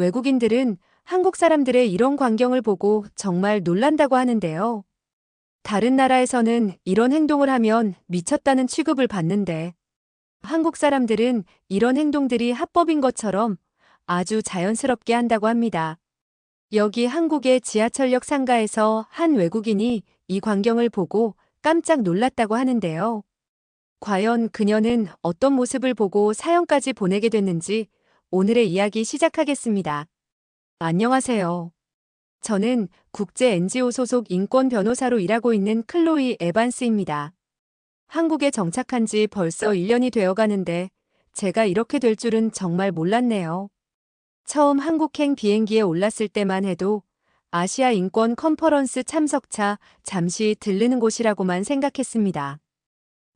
외국인들은 한국 사람들의 이런 광경을 보고 정말 놀란다고 하는데요. 다른 나라에서는 이런 행동을 하면 미쳤다는 취급을 받는데 한국 사람들은 이런 행동들이 합법인 것처럼 아주 자연스럽게 한다고 합니다. 여기 한국의 지하철역 상가에서 한 외국인이 이 광경을 보고 깜짝 놀랐다고 하는데요. 과연 그녀는 어떤 모습을 보고 사연까지 보내게 됐는지 오늘의 이야기 시작하겠습니다. 안녕하세요. 저는 국제 NGO 소속 인권 변호사로 일하고 있는 클로이 에반스입니다. 한국에 정착한 지 벌써 1년이 되어 가는데 제가 이렇게 될 줄은 정말 몰랐네요. 처음 한국행 비행기에 올랐을 때만 해도 아시아 인권 컨퍼런스 참석차 잠시 들르는 곳이라고만 생각했습니다.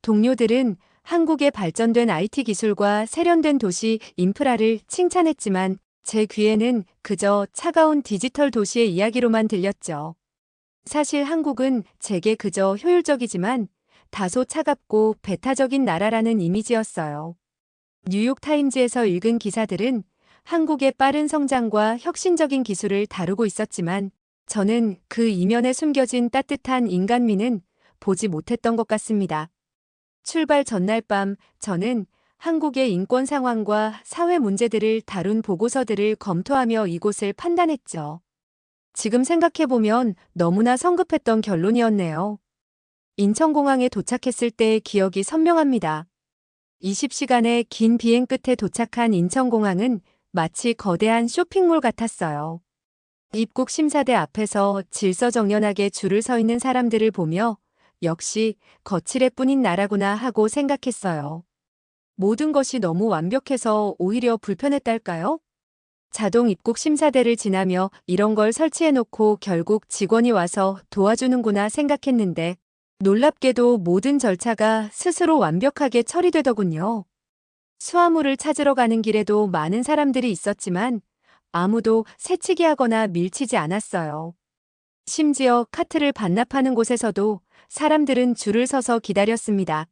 동료들은 한국의 발전된 IT 기술과 세련된 도시 인프라를 칭찬했지만 제 귀에는 그저 차가운 디지털 도시의 이야기로만 들렸죠. 사실 한국은 제게 그저 효율적이지만 다소 차갑고 배타적인 나라라는 이미지였어요. 뉴욕타임즈에서 읽은 기사들은 한국의 빠른 성장과 혁신적인 기술을 다루고 있었지만 저는 그 이면에 숨겨진 따뜻한 인간미는 보지 못했던 것 같습니다. 출발 전날 밤 저는 한국의 인권 상황과 사회 문제들을 다룬 보고서들을 검토하며 이곳을 판단했죠. 지금 생각해보면 너무나 성급했던 결론이었네요. 인천공항에 도착했을 때의 기억이 선명합니다. 20시간의 긴 비행 끝에 도착한 인천공항은 마치 거대한 쇼핑몰 같았어요. 입국 심사대 앞에서 질서정연하게 줄을 서 있는 사람들을 보며 역시 거칠애 뿐인 나라구나 하고 생각했어요. 모든 것이 너무 완벽해서 오히려 불편했달까요? 자동 입국 심사대를 지나며 이런 걸 설치해놓고 결국 직원이 와서 도와주는구나 생각했는데 놀랍게도 모든 절차가 스스로 완벽하게 처리되더군요. 수화물을 찾으러 가는 길에도 많은 사람들이 있었지만 아무도 새치기 하거나 밀치지 않았어요. 심지어 카트를 반납하는 곳에서도 사람들은 줄을 서서 기다렸습니다.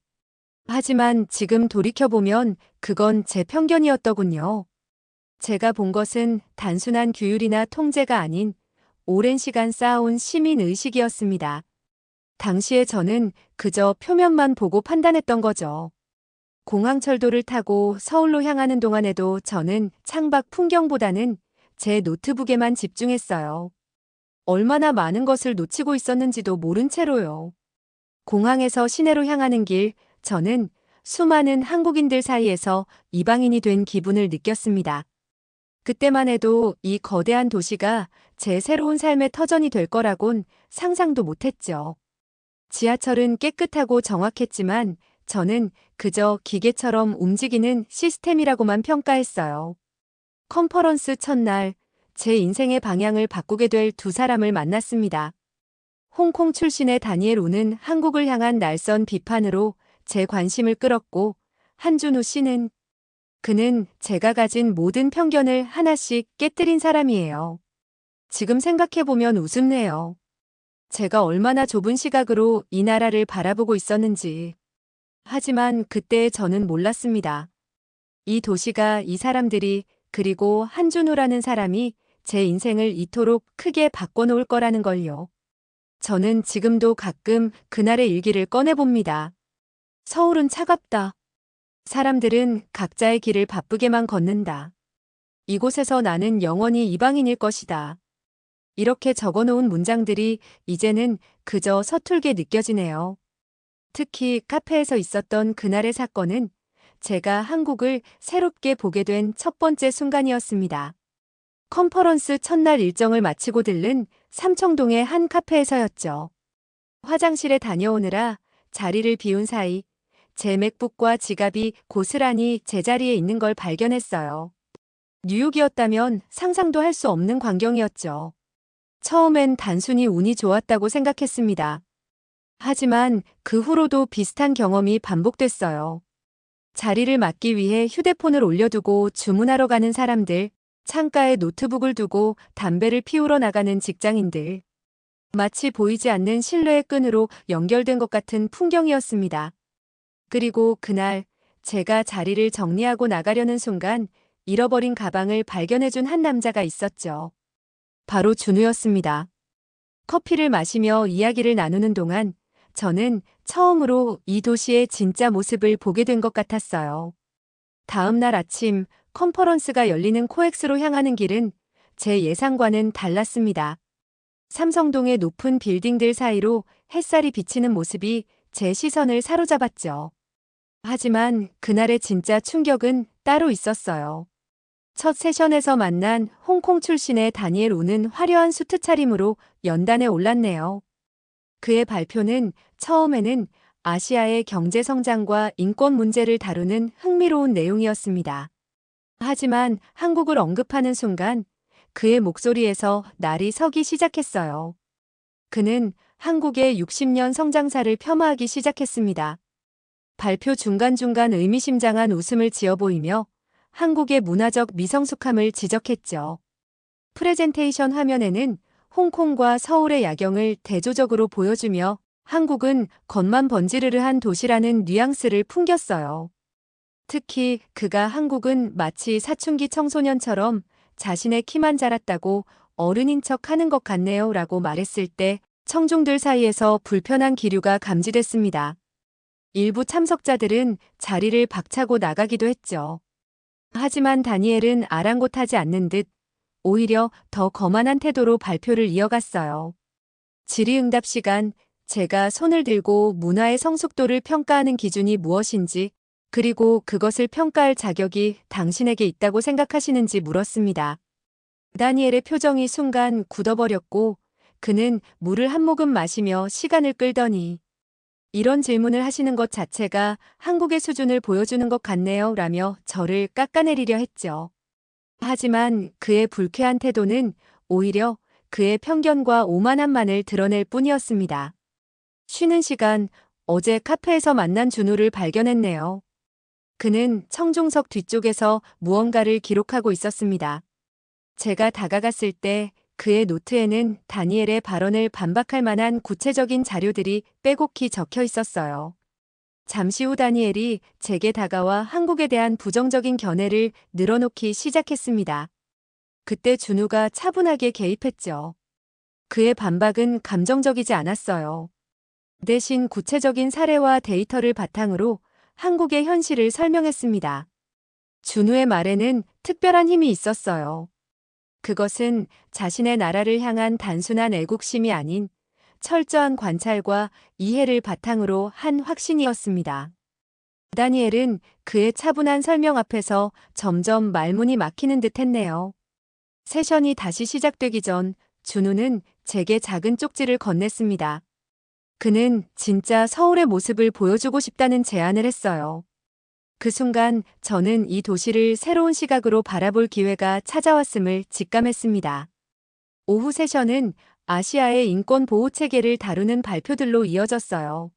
하지만 지금 돌이켜보면 그건 제 편견이었더군요. 제가 본 것은 단순한 규율이나 통제가 아닌 오랜 시간 쌓아온 시민의식이었습니다. 당시에 저는 그저 표면만 보고 판단했던 거죠. 공항철도를 타고 서울로 향하는 동안에도 저는 창밖 풍경보다는 제 노트북에만 집중했어요. 얼마나 많은 것을 놓치고 있었는지도 모른 채로요. 공항에서 시내로 향하는 길, 저는 수많은 한국인들 사이에서 이방인이 된 기분을 느꼈습니다. 그때만 해도 이 거대한 도시가 제 새로운 삶의 터전이 될 거라곤 상상도 못했죠. 지하철은 깨끗하고 정확했지만 저는 그저 기계처럼 움직이는 시스템이라고만 평가했어요. 컨퍼런스 첫날, 제 인생의 방향을 바꾸게 될 두 사람을 만났습니다. 홍콩 출신의 다니엘 우는 한국을 향한 날선 비판으로 제 관심을 끌었고, 한준우 씨는 그는 제가 가진 모든 편견을 하나씩 깨뜨린 사람이에요. 지금 생각해보면 우습네요. 제가 얼마나 좁은 시각으로 이 나라를 바라보고 있었는지. 하지만 그때 저는 몰랐습니다. 이 도시가, 이 사람들이, 그리고 한준우라는 사람이 제 인생을 이토록 크게 바꿔놓을 거라는 걸요. 저는 지금도 가끔 그날의 일기를 꺼내봅니다. 서울은 차갑다. 사람들은 각자의 길을 바쁘게만 걷는다. 이곳에서 나는 영원히 이방인일 것이다. 이렇게 적어놓은 문장들이 이제는 그저 서툴게 느껴지네요. 특히 카페에서 있었던 그날의 사건은 제가 한국을 새롭게 보게 된 첫 번째 순간이었습니다. 컨퍼런스 첫날 일정을 마치고 들른 삼청동의 한 카페에서였죠. 화장실에 다녀오느라 자리를 비운 사이 제 맥북과 지갑이 고스란히 제자리에 있는 걸 발견했어요. 뉴욕이었다면 상상도 할 수 없는 광경이었죠. 처음엔 단순히 운이 좋았다고 생각했습니다. 하지만 그 후로도 비슷한 경험이 반복됐어요. 자리를 맡기 위해 휴대폰을 올려두고 주문하러 가는 사람들, 창가에 노트북을 두고 담배를 피우러 나가는 직장인들. 마치 보이지 않는 신뢰의 끈으로 연결된 것 같은 풍경이었습니다. 그리고 그날 제가 자리를 정리하고 나가려는 순간 잃어버린 가방을 발견해준 한 남자가 있었죠. 바로 준우였습니다. 커피를 마시며 이야기를 나누는 동안 저는 처음으로 이 도시의 진짜 모습을 보게 된 것 같았어요. 다음 날 아침 컨퍼런스가 열리는 코엑스로 향하는 길은 제 예상과는 달랐습니다. 삼성동의 높은 빌딩들 사이로 햇살이 비치는 모습이 제 시선을 사로잡았죠. 하지만 그날의 진짜 충격은 따로 있었어요. 첫 세션에서 만난 홍콩 출신의 다니엘 우는 화려한 수트 차림으로 연단에 올랐네요. 그의 발표는 처음에는 아시아의 경제 성장과 인권 문제를 다루는 흥미로운 내용이었습니다. 하지만 한국을 언급하는 순간 그의 목소리에서 날이 서기 시작했어요. 그는 한국의 60년 성장사를 폄하하기 시작했습니다. 발표 중간중간 의미심장한 웃음을 지어 보이며 한국의 문화적 미성숙함을 지적했죠. 프레젠테이션 화면에는 홍콩과 서울의 야경을 대조적으로 보여주며 한국은 겉만 번지르르한 도시라는 뉘앙스를 풍겼어요. 특히 그가 한국은 마치 사춘기 청소년처럼 자신의 키만 자랐다고 어른인 척 하는 것 같네요 라고 말했을 때 청중들 사이에서 불편한 기류가 감지됐습니다. 일부 참석자들은 자리를 박차고 나가기도 했죠. 하지만 다니엘은 아랑곳하지 않는 듯 오히려 더 거만한 태도로 발표를 이어갔어요. 질의응답 시간, 제가 손을 들고 문화의 성숙도를 평가하는 기준이 무엇인지, 그리고 그것을 평가할 자격이 당신에게 있다고 생각하시는지 물었습니다. 다니엘의 표정이 순간 굳어버렸고 그는 물을 한 모금 마시며 시간을 끌더니 이런 질문을 하시는 것 자체가 한국의 수준을 보여주는 것 같네요 라며 저를 깎아내리려 했죠. 하지만 그의 불쾌한 태도는 오히려 그의 편견과 오만함만을 드러낼 뿐이었습니다. 쉬는 시간, 어제 카페에서 만난 준우를 발견했네요. 그는 청중석 뒤쪽에서 무언가를 기록하고 있었습니다. 제가 다가갔을 때 그의 노트에는 다니엘의 발언을 반박할 만한 구체적인 자료들이 빼곡히 적혀 있었어요. 잠시 후 다니엘이 제게 다가와 한국에 대한 부정적인 견해를 늘어놓기 시작했습니다. 그때 준우가 차분하게 개입했죠. 그의 반박은 감정적이지 않았어요. 대신 구체적인 사례와 데이터를 바탕으로 한국의 현실을 설명했습니다. 준우의 말에는 특별한 힘이 있었어요. 그것은 자신의 나라를 향한 단순한 애국심이 아닌 철저한 관찰과 이해를 바탕으로 한 확신이었습니다. 다니엘은 그의 차분한 설명 앞에서 점점 말문이 막히는 듯 했네요. 세션이 다시 시작되기 전 준우는 제게 작은 쪽지를 건넸습니다. 그는 진짜 서울의 모습을 보여주고 싶다는 제안을 했어요. 그 순간 저는 이 도시를 새로운 시각으로 바라볼 기회가 찾아왔음을 직감했습니다. 오후 세션은 아시아의 인권 보호 체계를 다루는 발표들로 이어졌어요.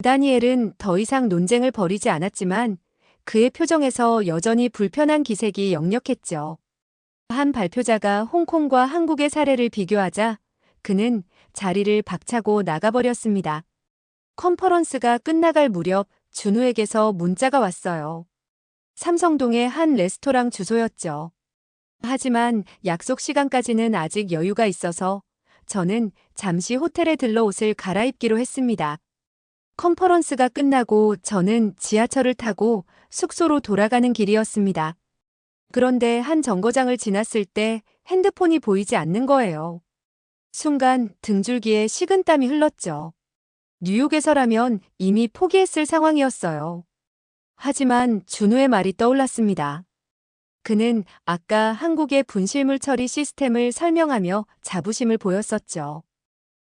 다니엘은 더 이상 논쟁을 벌이지 않았지만 그의 표정에서 여전히 불편한 기색이 역력했죠. 한 발표자가 홍콩과 한국의 사례를 비교하자 그는 자리를 박차고 나가버렸습니다. 컨퍼런스가 끝나갈 무렵 준우에게서 문자가 왔어요. 삼성동의 한 레스토랑 주소였죠. 하지만 약속 시간까지는 아직 여유가 있어서 저는 잠시 호텔에 들러 옷을 갈아입기로 했습니다. 컨퍼런스가 끝나고 저는 지하철을 타고 숙소로 돌아가는 길이었습니다. 그런데 한 정거장을 지났을 때 핸드폰이 보이지 않는 거예요. 순간 등줄기에 식은땀이 흘렀죠. 뉴욕에서라면 이미 포기했을 상황이었어요. 하지만 준우의 말이 떠올랐습니다. 그는 아까 한국의 분실물 처리 시스템을 설명하며 자부심을 보였었죠.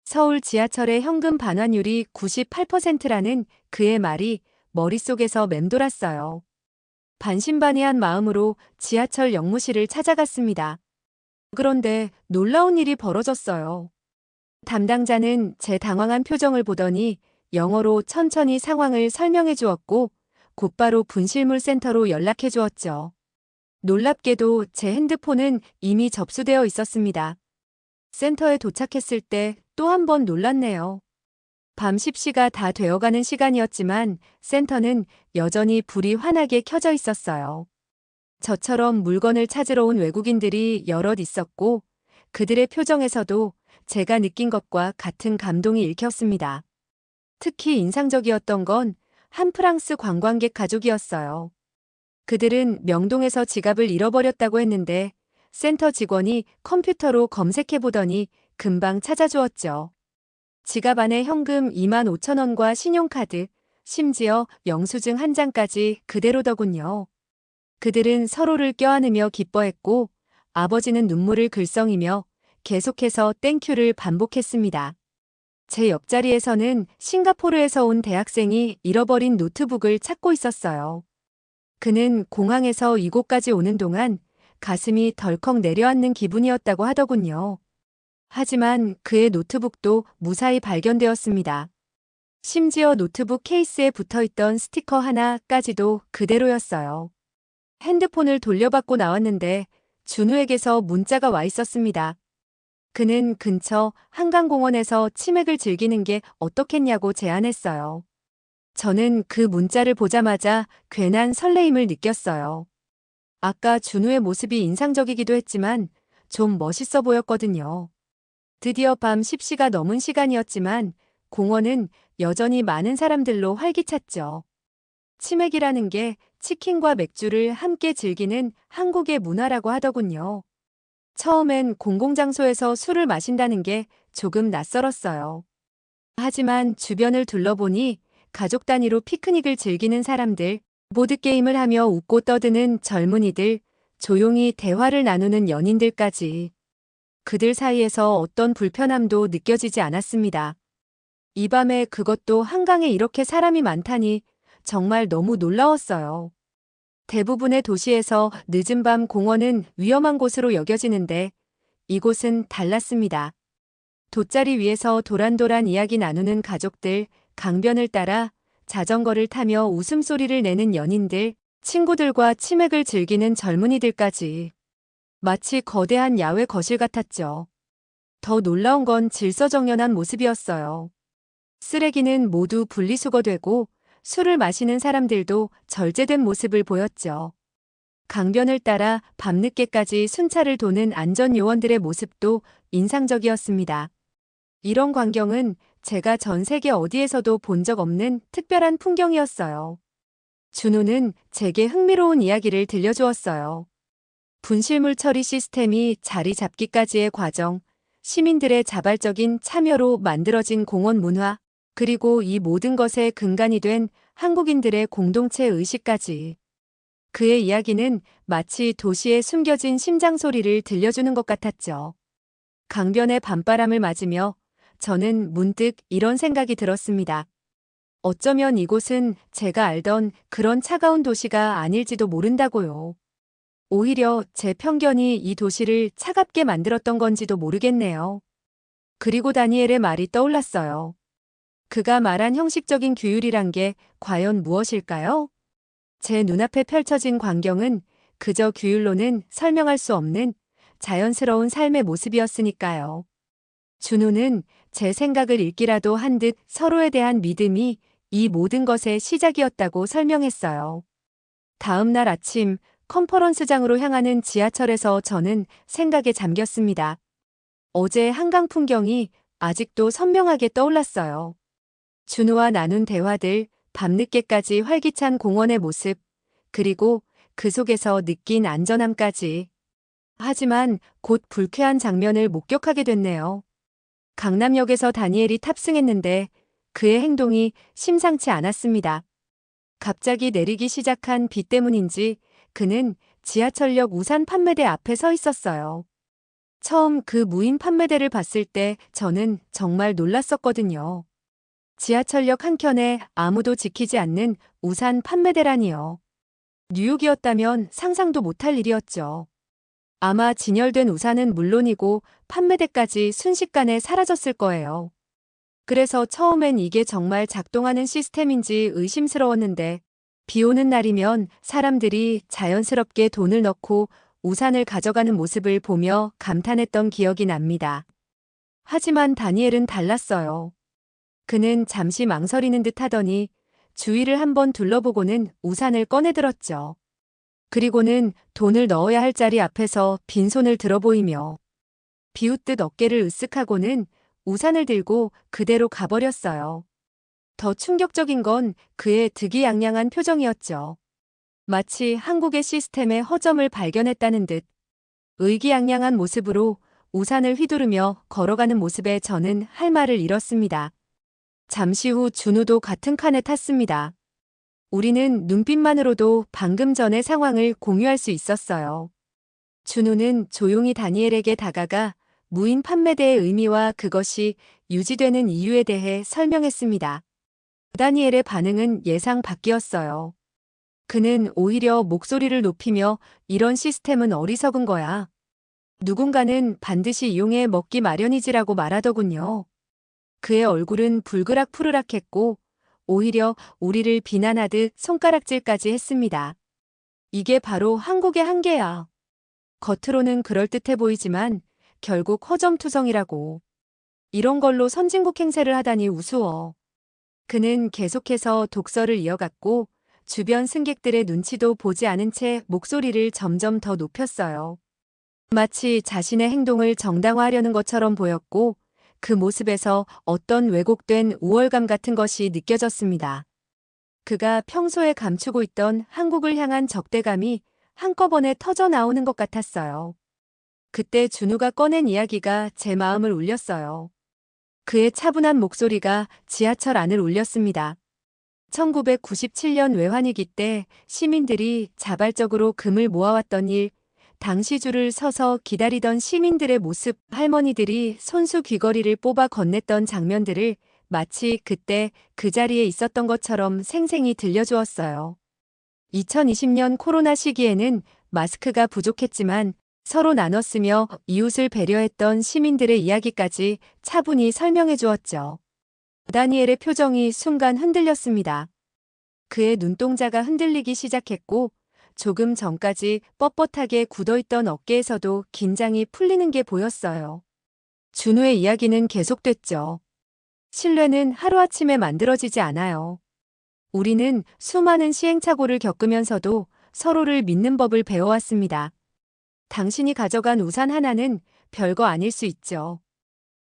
서울 지하철의 현금 반환율이 98%라는 그의 말이 머릿속에서 맴돌았어요. 반신반의한 마음으로 지하철 역무실을 찾아갔습니다. 그런데 놀라운 일이 벌어졌어요. 담당자는 제 당황한 표정을 보더니 영어로 천천히 상황을 설명해 주었고 곧바로 분실물 센터로 연락해 주었죠. 놀랍게도 제 핸드폰은 이미 접수되어 있었습니다. 센터에 도착했을 때 또 한 번 놀랐네요. 밤 10시가 다 되어가는 시간이었지만 센터는 여전히 불이 환하게 켜져 있었어요. 저처럼 물건을 찾으러 온 외국인들이 여럿 있었고 그들의 표정에서도 제가 느낀 것과 같은 감동이 읽혔습니다. 특히 인상적이었던 건 한 프랑스 관광객 가족이었어요. 그들은 명동에서 지갑을 잃어버렸다고 했는데 센터 직원이 컴퓨터로 검색해 보더니 금방 찾아주었죠. 지갑 안에 현금 25,000원과 신용카드, 심지어 영수증 한 장까지 그대로더군요. 그들은 서로를 껴안으며 기뻐했고 아버지는 눈물을 글썽이며 계속해서 땡큐를 반복했습니다. 제 옆자리에서는 싱가포르에서 온 대학생이 잃어버린 노트북을 찾고 있었어요. 그는 공항에서 이곳까지 오는 동안 가슴이 덜컥 내려앉는 기분이었다고 하더군요. 하지만 그의 노트북도 무사히 발견되었습니다. 심지어 노트북 케이스에 붙어있던 스티커 하나까지도 그대로였어요. 핸드폰을 돌려받고 나왔는데 준우에게서 문자가 와 있었습니다. 그는 근처 한강공원에서 치맥을 즐기는 게 어떻겠냐고 제안했어요. 저는 그 문자를 보자마자 괜한 설레임을 느꼈어요. 아까 준우의 모습이 인상적이기도 했지만 좀 멋있어 보였거든요. 드디어 밤 10시가 넘은 시간이었지만 공원은 여전히 많은 사람들로 활기찼죠. 치맥이라는 게 치킨과 맥주를 함께 즐기는 한국의 문화라고 하더군요. 처음엔 공공장소에서 술을 마신다는 게 조금 낯설었어요. 하지만 주변을 둘러보니 가족 단위로 피크닉을 즐기는 사람들, 보드게임을 하며 웃고 떠드는 젊은이들, 조용히 대화를 나누는 연인들까지 그들 사이에서 어떤 불편함도 느껴지지 않았습니다. 이 밤에 그것도 한강에 이렇게 사람이 많다니 정말 너무 놀라웠어요. 대부분의 도시에서 늦은 밤 공원은 위험한 곳으로 여겨지는데 이곳은 달랐습니다. 돗자리 위에서 도란도란 이야기 나누는 가족들, 강변을 따라 자전거를 타며 웃음소리를 내는 연인들, 친구들과 치맥을 즐기는 젊은이들까지 마치 거대한 야외 거실 같았죠. 더 놀라운 건 질서정연한 모습이었어요. 쓰레기는 모두 분리수거되고 술을 마시는 사람들도 절제된 모습을 보였죠. 강변을 따라 밤늦게까지 순찰을 도는 안전요원들의 모습도 인상적이었습니다. 이런 광경은 제가 전 세계 어디에서도 본 적 없는 특별한 풍경이었어요. 준우는 제게 흥미로운 이야기를 들려주었어요. 분실물 처리 시스템이 자리 잡기까지의 과정, 시민들의 자발적인 참여로 만들어진 공원 문화, 그리고 이 모든 것의 근간이 된 한국인들의 공동체 의식까지. 그의 이야기는 마치 도시의 숨겨진 심장 소리를 들려주는 것 같았죠. 강변의 밤바람을 맞으며 저는 문득 이런 생각이 들었습니다. 어쩌면 이곳은 제가 알던 그런 차가운 도시가 아닐지도 모른다고요. 오히려 제 편견이 이 도시를 차갑게 만들었던 건지도 모르겠네요. 그리고 다니엘의 말이 떠올랐어요. 그가 말한 형식적인 규율이란 게 과연 무엇일까요? 제 눈앞에 펼쳐진 광경은 그저 규율로는 설명할 수 없는 자연스러운 삶의 모습이었으니까요. 준우는 제 생각을 읽기라도 한 듯 서로에 대한 믿음이 이 모든 것의 시작이었다고 설명했어요. 다음 날 아침 컨퍼런스장으로 향하는 지하철에서 저는 생각에 잠겼습니다. 어제 한강 풍경이 아직도 선명하게 떠올랐어요. 준우와 나눈 대화들, 밤늦게까지 활기찬 공원의 모습, 그리고 그 속에서 느낀 안전함까지. 하지만 곧 불쾌한 장면을 목격하게 됐네요. 강남역에서 다니엘이 탑승했는데 그의 행동이 심상치 않았습니다. 갑자기 내리기 시작한 비 때문인지 그는 지하철역 우산 판매대 앞에 서 있었어요. 처음 그 무인 판매대를 봤을 때 저는 정말 놀랐었거든요. 지하철역 한켠에 아무도 지키지 않는 우산 판매대라니요. 뉴욕이었다면 상상도 못할 일이었죠. 아마 진열된 우산은 물론이고 판매대까지 순식간에 사라졌을 거예요. 그래서 처음엔 이게 정말 작동하는 시스템인지 의심스러웠는데 비 오는 날이면 사람들이 자연스럽게 돈을 넣고 우산을 가져가는 모습을 보며 감탄했던 기억이 납니다. 하지만 다니엘은 달랐어요. 그는 잠시 망설이는 듯 하더니 주위를 한번 둘러보고는 우산을 꺼내들었죠. 그리고는 돈을 넣어야 할 자리 앞에서 빈손을 들어 보이며 비웃듯 어깨를 으쓱하고는 우산을 들고 그대로 가버렸어요. 더 충격적인 건 그의 득이양양한 표정이었죠. 마치 한국의 시스템의 허점을 발견했다는 듯 의기양양한 모습으로 우산을 휘두르며 걸어가는 모습에 저는 할 말을 잃었습니다. 잠시 후 준우도 같은 칸에 탔습니다. 우리는 눈빛만으로도 방금 전의 상황을 공유할 수 있었어요. 준우는 조용히 다니엘에게 다가가 무인 판매대의 의미와 그것이 유지되는 이유에 대해 설명했습니다. 다니엘의 반응은 예상 밖이었어요. 그는 오히려 목소리를 높이며 이런 시스템은 어리석은 거야. 누군가는 반드시 이용해 먹기 마련이지라고 말하더군요. 그의 얼굴은 불그락푸르락했고 오히려 우리를 비난하듯 손가락질까지 했습니다. 이게 바로 한국의 한계야. 겉으로는 그럴듯해 보이지만 결국 허점투성이라고. 이런 걸로 선진국 행세를 하다니 우스워. 그는 계속해서 독서를 이어갔고 주변 승객들의 눈치도 보지 않은 채 목소리를 점점 더 높였어요. 마치 자신의 행동을 정당화하려는 것처럼 보였고 그 모습에서 어떤 왜곡된 우월감 같은 것이 느껴졌습니다. 그가 평소에 감추고 있던 한국을 향한 적대감이 한꺼번에 터져 나오는 것 같았어요. 그때 준우가 꺼낸 이야기가 제 마음을 울렸어요. 그의 차분한 목소리가 지하철 안을 울렸습니다. 1997년 외환위기 때 시민들이 자발적으로 금을 모아왔던 일, 당시 줄을 서서 기다리던 시민들의 모습, 할머니들이 손수 귀걸이를 뽑아 건넸던 장면들을 마치 그때 그 자리에 있었던 것처럼 생생히 들려주었어요. 2020년 코로나 시기에는 마스크가 부족했지만 서로 나눴으며 이웃을 배려했던 시민들의 이야기까지 차분히 설명해 주었죠. 다니엘의 표정이 순간 흔들렸습니다. 그의 눈동자가 흔들리기 시작했고 조금 전까지 뻣뻣하게 굳어있던 어깨에서도 긴장이 풀리는 게 보였어요. 준우의 이야기는 계속됐죠. 신뢰는 하루아침에 만들어지지 않아요. 우리는 수많은 시행착오를 겪으면서도 서로를 믿는 법을 배워왔습니다. 당신이 가져간 우산 하나는 별거 아닐 수 있죠.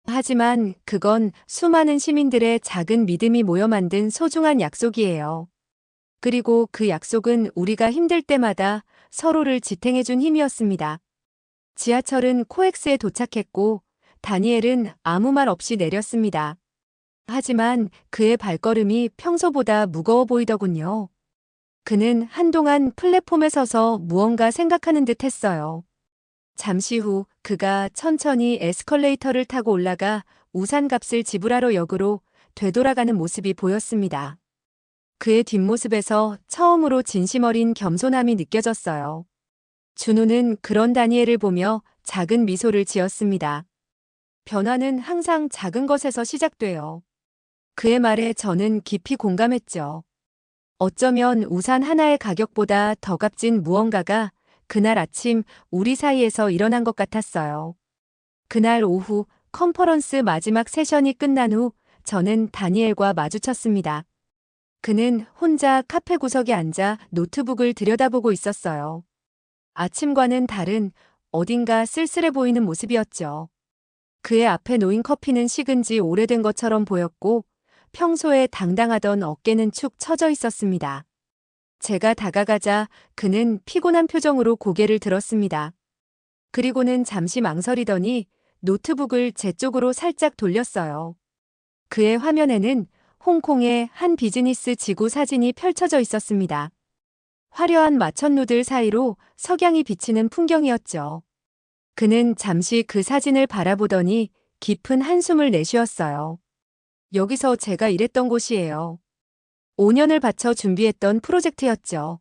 하지만 그건 수많은 시민들의 작은 믿음이 모여 만든 소중한 약속이에요. 그리고 그 약속은 우리가 힘들 때마다 서로를 지탱해준 힘이었습니다. 지하철은 코엑스에 도착했고 다니엘은 아무 말 없이 내렸습니다. 하지만 그의 발걸음이 평소보다 무거워 보이더군요. 그는 한동안 플랫폼에 서서 무언가 생각하는 듯 했어요. 잠시 후 그가 천천히 에스컬레이터를 타고 올라가 우산값을 지불하러 역으로 되돌아가는 모습이 보였습니다. 그의 뒷모습에서 처음으로 진심 어린 겸손함이 느껴졌어요. 준우는 그런 다니엘을 보며 작은 미소를 지었습니다. 변화는 항상 작은 것에서 시작돼요. 그의 말에 저는 깊이 공감했죠. 어쩌면 우산 하나의 가격보다 더 값진 무언가가 그날 아침 우리 사이에서 일어난 것 같았어요. 그날 오후 컨퍼런스 마지막 세션이 끝난 후 저는 다니엘과 마주쳤습니다. 그는 혼자 카페 구석에 앉아 노트북을 들여다보고 있었어요. 아침과는 다른 어딘가 쓸쓸해 보이는 모습이었죠. 그의 앞에 놓인 커피는 식은 지 오래된 것처럼 보였고 평소에 당당하던 어깨는 축 처져 있었습니다. 제가 다가가자 그는 피곤한 표정으로 고개를 들었습니다. 그리고는 잠시 망설이더니 노트북을 제 쪽으로 살짝 돌렸어요. 그의 화면에는 홍콩의 한 비즈니스 지구 사진이 펼쳐져 있었습니다. 화려한 마천루들 사이로 석양이 비치는 풍경이었죠. 그는 잠시 그 사진을 바라보더니 깊은 한숨을 내쉬었어요. 여기서 제가 일했던 곳이에요. 5년을 바쳐 준비했던 프로젝트였죠.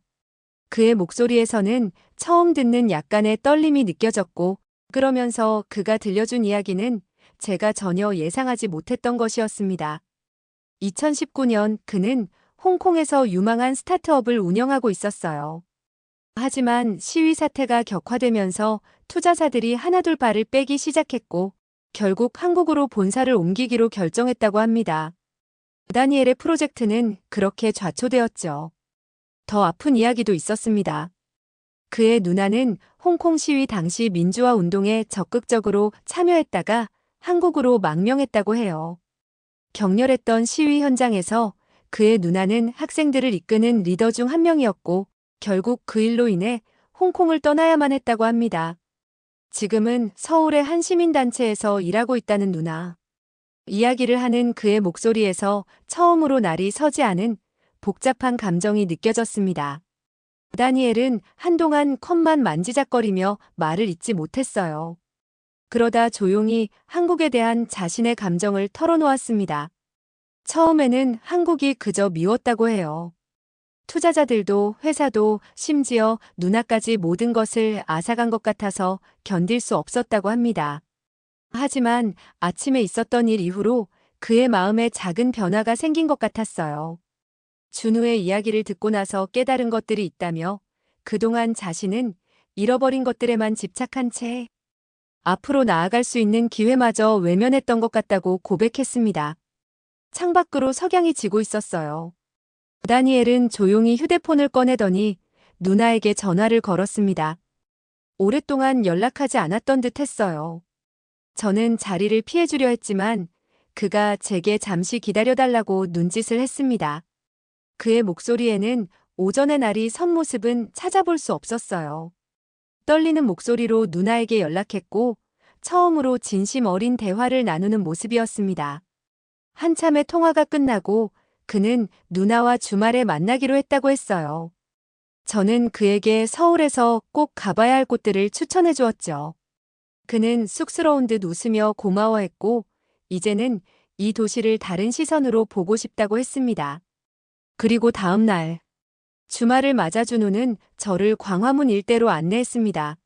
그의 목소리에서는 처음 듣는 약간의 떨림이 느껴졌고 그러면서 그가 들려준 이야기는 제가 전혀 예상하지 못했던 것이었습니다. 2019년 그는 홍콩에서 유망한 스타트업을 운영하고 있었어요. 하지만 시위 사태가 격화되면서 투자자들이 하나둘 발을 빼기 시작했고 결국 한국으로 본사를 옮기기로 결정했다고 합니다. 다니엘의 프로젝트는 그렇게 좌초되었죠. 더 아픈 이야기도 있었습니다. 그의 누나는 홍콩 시위 당시 민주화 운동에 적극적으로 참여했다가 한국으로 망명했다고 해요. 격렬했던 시위 현장에서 그의 누나는 학생들을 이끄는 리더 중 한 명이었고 결국 그 일로 인해 홍콩을 떠나야만 했다고 합니다. 지금은 서울의 한 시민단체에서 일하고 있다는 누나. 이야기를 하는 그의 목소리에서 처음으로 날이 서지 않은 복잡한 감정이 느껴졌습니다. 다니엘은 한동안 컵만 만지작거리며 말을 잇지 못했어요. 그러다 조용히 한국에 대한 자신의 감정을 털어놓았습니다. 처음에는 한국이 그저 미웠다고 해요. 투자자들도 회사도 심지어 누나까지 모든 것을 앗아간 것 같아서 견딜 수 없었다고 합니다. 하지만 아침에 있었던 일 이후로 그의 마음에 작은 변화가 생긴 것 같았어요. 준우의 이야기를 듣고 나서 깨달은 것들이 있다며 그동안 자신은 잃어버린 것들에만 집착한 채 앞으로 나아갈 수 있는 기회마저 외면했던 것 같다고 고백했습니다. 창밖으로 석양이 지고 있었어요. 다니엘은 조용히 휴대폰을 꺼내더니 누나에게 전화를 걸었습니다. 오랫동안 연락하지 않았던 듯 했어요. 저는 자리를 피해주려 했지만 그가 제게 잠시 기다려달라고 눈짓을 했습니다. 그의 목소리에는 오전의 날이 선 모습은 찾아볼 수 없었어요. 떨리는 목소리로 누나에게 연락했고 처음으로 진심 어린 대화를 나누는 모습이었습니다. 한참의 통화가 끝나고 그는 누나와 주말에 만나기로 했다고 했어요. 저는 그에게 서울에서 꼭 가봐야 할 곳들을 추천해 주었죠. 그는 쑥스러운 듯 웃으며 고마워했고 이제는 이 도시를 다른 시선으로 보고 싶다고 했습니다. 그리고 다음 날 주말을 맞아 준우는 저를 광화문 일대로 안내했습니다.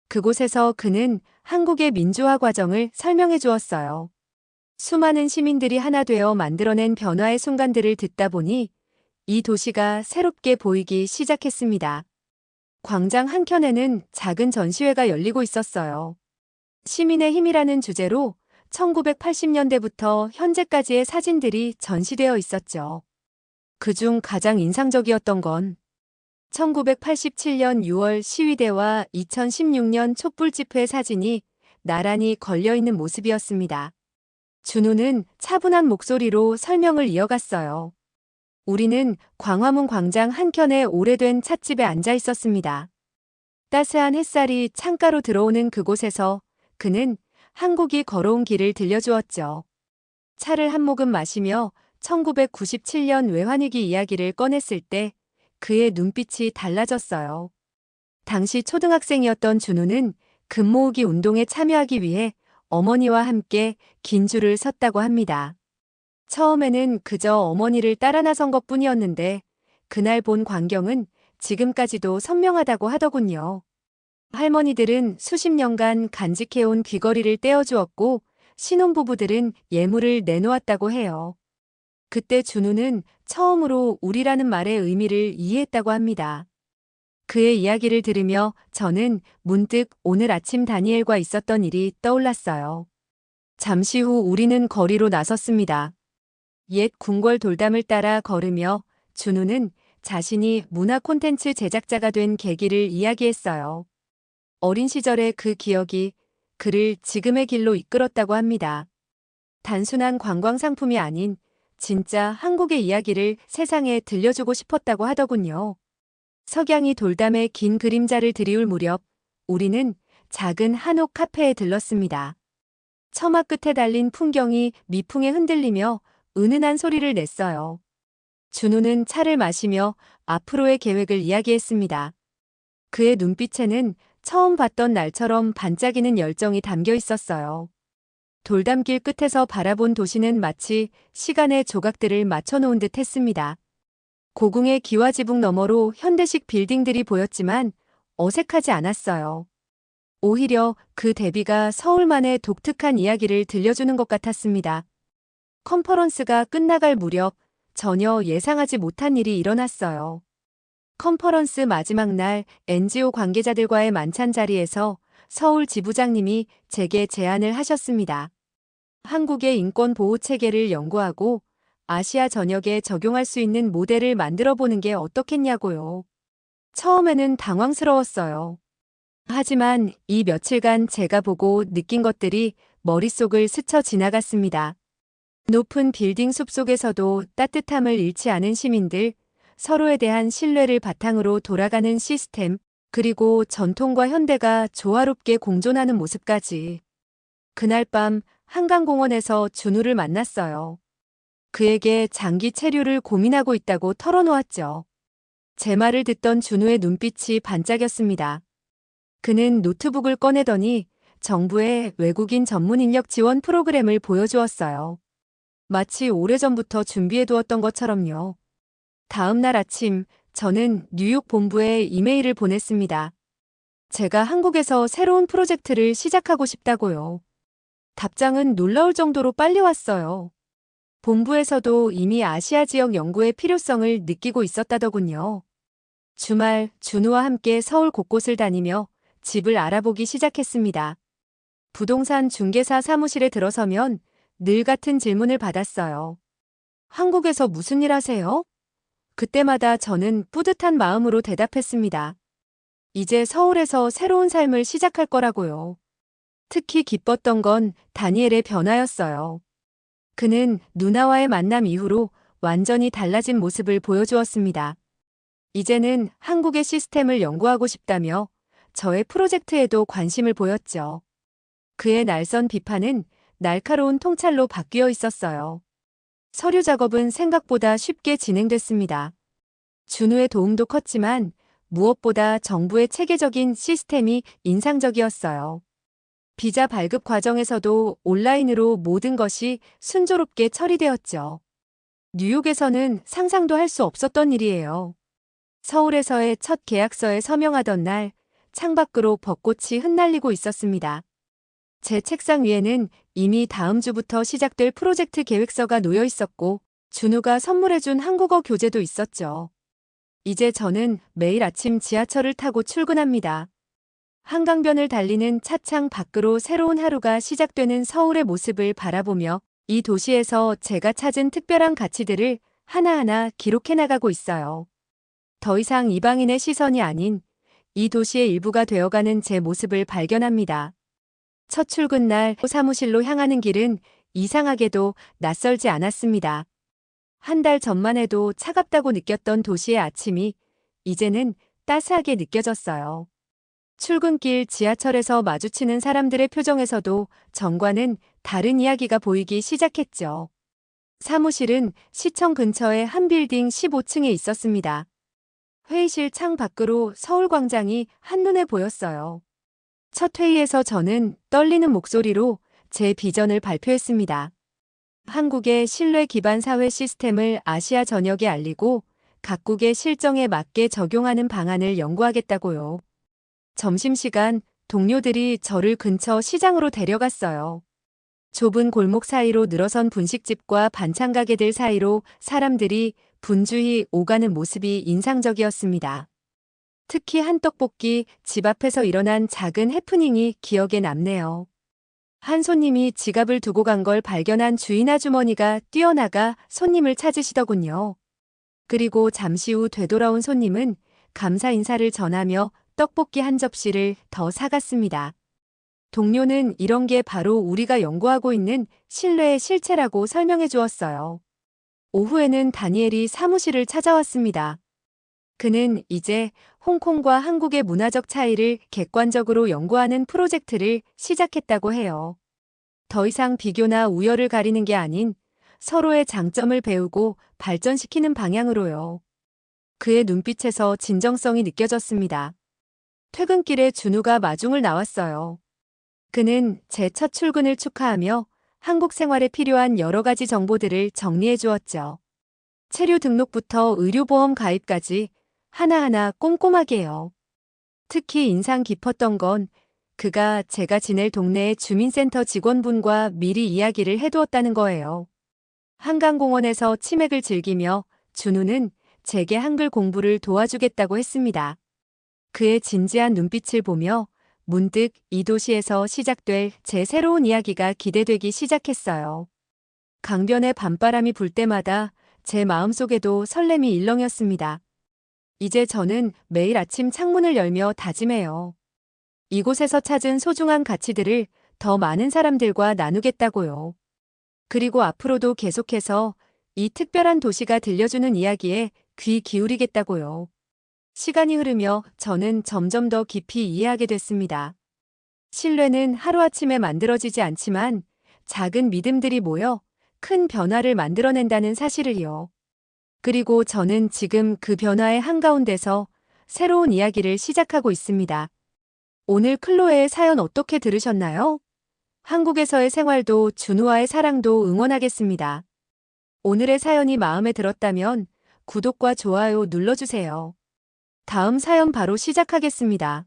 그곳에서 그는 한국의 민주화 과정을 설명해 주었어요. 수많은 시민들이 하나 되어 만들어낸 변화의 순간들을 듣다 보니 이 도시가 새롭게 보이기 시작했습니다. 광장 한켠에는 작은 전시회가 열리고 있었어요. 시민의 힘이라는 주제로 1980년대부터 현재까지의 사진들이 전시되어 있었죠. 그중 가장 인상적이었던 건 1987년 6월 시위대와 2016년 촛불 집회 사진이 나란히 걸려있는 모습이었습니다. 준우는 차분한 목소리로 설명을 이어갔어요. 우리는 광화문 광장 한켠의 오래된 찻집에 앉아 있었습니다. 따스한 햇살이 창가로 들어오는 그곳에서 그는 한국이 걸어온 길을 들려주었죠. 차를 한 모금 마시며 1997년 외환위기 이야기를 꺼냈을 때 그의 눈빛이 달라졌어요. 당시 초등학생이었던 준우는 금 모으기 운동에 참여하기 위해 어머니와 함께 긴 줄을 섰다고 합니다. 처음에는 그저 어머니를 따라 나선 것뿐이었는데 그날 본 광경은 지금까지도 선명하다고 하더군요. 할머니들은 수십 년간 간직해온 귀걸이를 떼어주었고 신혼부부들은 예물을 내놓았다고 해요. 그때 준우는 처음으로 우리라는 말의 의미를 이해했다고 합니다. 그의 이야기를 들으며 저는 문득 오늘 아침 다니엘과 있었던 일이 떠올랐어요. 잠시 후 우리는 거리로 나섰습니다. 옛 궁궐 돌담을 따라 걸으며 준우는 자신이 문화 콘텐츠 제작자가 된 계기를 이야기했어요. 어린 시절의 그 기억이 그를 지금의 길로 이끌었다고 합니다. 단순한 관광 상품이 아닌 진짜 한국의 이야기를 세상에 들려주고 싶었다고 하더군요. 석양이 돌담에 긴 그림자를 들이울 무렵 우리는 작은 한옥 카페에 들렀습니다. 처마 끝에 달린 풍경이 미풍에 흔들리며 은은한 소리를 냈어요. 준우는 차를 마시며 앞으로의 계획을 이야기했습니다. 그의 눈빛에는 처음 봤던 날처럼 반짝이는 열정이 담겨 있었어요. 돌담길 끝에서 바라본 도시는 마치 시간의 조각들을 맞춰놓은 듯 했습니다. 고궁의 기와지붕 너머로 현대식 빌딩들이 보였지만 어색하지 않았어요. 오히려 그 대비가 서울만의 독특한 이야기를 들려주는 것 같았습니다. 컨퍼런스가 끝나갈 무렵 전혀 예상하지 못한 일이 일어났어요. 컨퍼런스 마지막 날 NGO 관계자들과의 만찬 자리에서 서울 지부장님이 제게 제안을 하셨습니다. 한국의 인권 보호 체계를 연구하고 아시아 전역에 적용할 수 있는 모델을 만들어 보는 게 어떻겠냐고요. 처음에는 당황스러웠어요. 하지만 이 며칠간 제가 보고 느낀 것들이 머릿속을 스쳐 지나갔습니다. 높은 빌딩 숲속에서도 따뜻함을 잃지 않은 시민들, 서로에 대한 신뢰를 바탕으로 돌아가는 시스템, 그리고 전통과 현대가 조화롭게 공존하는 모습까지. 그날 밤 한강공원에서 준우를 만났어요. 그에게 장기 체류를 고민하고 있다고 털어놓았죠. 제 말을 듣던 준우의 눈빛이 반짝였습니다. 그는 노트북을 꺼내더니 정부의 외국인 전문 인력 지원 프로그램을 보여주었어요. 마치 오래전부터 준비해두었던 것처럼요. 다음 날 아침, 저는 뉴욕 본부에 이메일을 보냈습니다. 제가 한국에서 새로운 프로젝트를 시작하고 싶다고요. 답장은 놀라울 정도로 빨리 왔어요. 본부에서도 이미 아시아 지역 연구의 필요성을 느끼고 있었다더군요. 주말 준우와 함께 서울 곳곳을 다니며 집을 알아보기 시작했습니다. 부동산 중개사 사무실에 들어서면 늘 같은 질문을 받았어요. 한국에서 무슨 일 하세요? 그때마다 저는 뿌듯한 마음으로 대답했습니다. 이제 서울에서 새로운 삶을 시작할 거라고요. 특히 기뻤던 건 다니엘의 변화였어요. 그는 누나와의 만남 이후로 완전히 달라진 모습을 보여주었습니다. 이제는 한국의 시스템을 연구하고 싶다며 저의 프로젝트에도 관심을 보였죠. 그의 날선 비판은 날카로운 통찰로 바뀌어 있었어요. 서류 작업은 생각보다 쉽게 진행됐습니다. 준우의 도움도 컸지만 무엇보다 정부의 체계적인 시스템이 인상적이었어요. 비자 발급 과정에서도 온라인으로 모든 것이 순조롭게 처리되었죠. 뉴욕에서는 상상도 할 수 없었던 일이에요. 서울에서의 첫 계약서에 서명하던 날, 창밖으로 벚꽃이 흩날리고 있었습니다. 제 책상 위에는 이미 다음 주부터 시작될 프로젝트 계획서가 놓여 있었고, 준우가 선물해준 한국어 교재도 있었죠. 이제 저는 매일 아침 지하철을 타고 출근합니다. 한강변을 달리는 차창 밖으로 새로운 하루가 시작되는 서울의 모습을 바라보며 이 도시에서 제가 찾은 특별한 가치들을 하나하나 기록해 나가고 있어요. 더 이상 이방인의 시선이 아닌 이 도시의 일부가 되어가는 제 모습을 발견합니다. 첫 출근 날 사무실로 향하는 길은 이상하게도 낯설지 않았습니다. 한 달 전만 해도 차갑다고 느꼈던 도시의 아침이 이제는 따스하게 느껴졌어요. 출근길 지하철에서 마주치는 사람들의 표정에서도 전과는 다른 이야기가 보이기 시작했죠. 사무실은 시청 근처의 한 빌딩 15층에 있었습니다. 회의실 창 밖으로 서울광장이 한눈에 보였어요. 첫 회의에서 저는 떨리는 목소리로 제 비전을 발표했습니다. 한국의 신뢰 기반 사회 시스템을 아시아 전역에 알리고 각국의 실정에 맞게 적용하는 방안을 연구하겠다고요. 점심시간 동료들이 저를 근처 시장으로 데려갔어요. 좁은 골목 사이로 늘어선 분식집과 반찬 가게들 사이로 사람들이 분주히 오가는 모습이 인상적이었습니다. 특히 한 떡볶이 집 앞에서 일어난 작은 해프닝이 기억에 남네요. 한 손님이 지갑을 두고 간 걸 발견한 주인 아주머니가 뛰어나가 손님을 찾으시더군요. 그리고 잠시 후 되돌아온 손님은 감사 인사를 전하며 떡볶이 한 접시를 더 사갔습니다. 동료는 이런 게 바로 우리가 연구하고 있는 신뢰의 실체라고 설명해 주었어요. 오후에는 다니엘이 사무실을 찾아왔습니다. 그는 이제 홍콩과 한국의 문화적 차이를 객관적으로 연구하는 프로젝트를 시작했다고 해요. 더 이상 비교나 우열을 가리는 게 아닌 서로의 장점을 배우고 발전시키는 방향으로요. 그의 눈빛에서 진정성이 느껴졌습니다. 퇴근길에 준우가 마중을 나왔어요. 그는 제 첫 출근을 축하하며 한국 생활에 필요한 여러 가지 정보들을 정리해 주었죠. 체류 등록부터 의료보험 가입까지 하나하나 꼼꼼하게요. 특히 인상 깊었던 건 그가 제가 지낼 동네의 주민센터 직원분과 미리 이야기를 해두었다는 거예요. 한강공원에서 치맥을 즐기며 준우는 제게 한글 공부를 도와주겠다고 했습니다. 그의 진지한 눈빛을 보며 문득 이 도시에서 시작될 제 새로운 이야기가 기대되기 시작했어요. 강변의 밤바람이 불 때마다 제 마음속에도 설렘이 일렁였습니다. 이제 저는 매일 아침 창문을 열며 다짐해요. 이곳에서 찾은 소중한 가치들을 더 많은 사람들과 나누겠다고요. 그리고 앞으로도 계속해서 이 특별한 도시가 들려주는 이야기에 귀 기울이겠다고요. 시간이 흐르며 저는 점점 더 깊이 이해하게 됐습니다. 신뢰는 하루아침에 만들어지지 않지만 작은 믿음들이 모여 큰 변화를 만들어낸다는 사실을요. 그리고 저는 지금 그 변화의 한가운데서 새로운 이야기를 시작하고 있습니다. 오늘 클로에의 사연 어떻게 들으셨나요? 한국에서의 생활도 준우와의 사랑도 응원하겠습니다. 오늘의 사연이 마음에 들었다면 구독과 좋아요 눌러주세요. 다음 사연 바로 시작하겠습니다.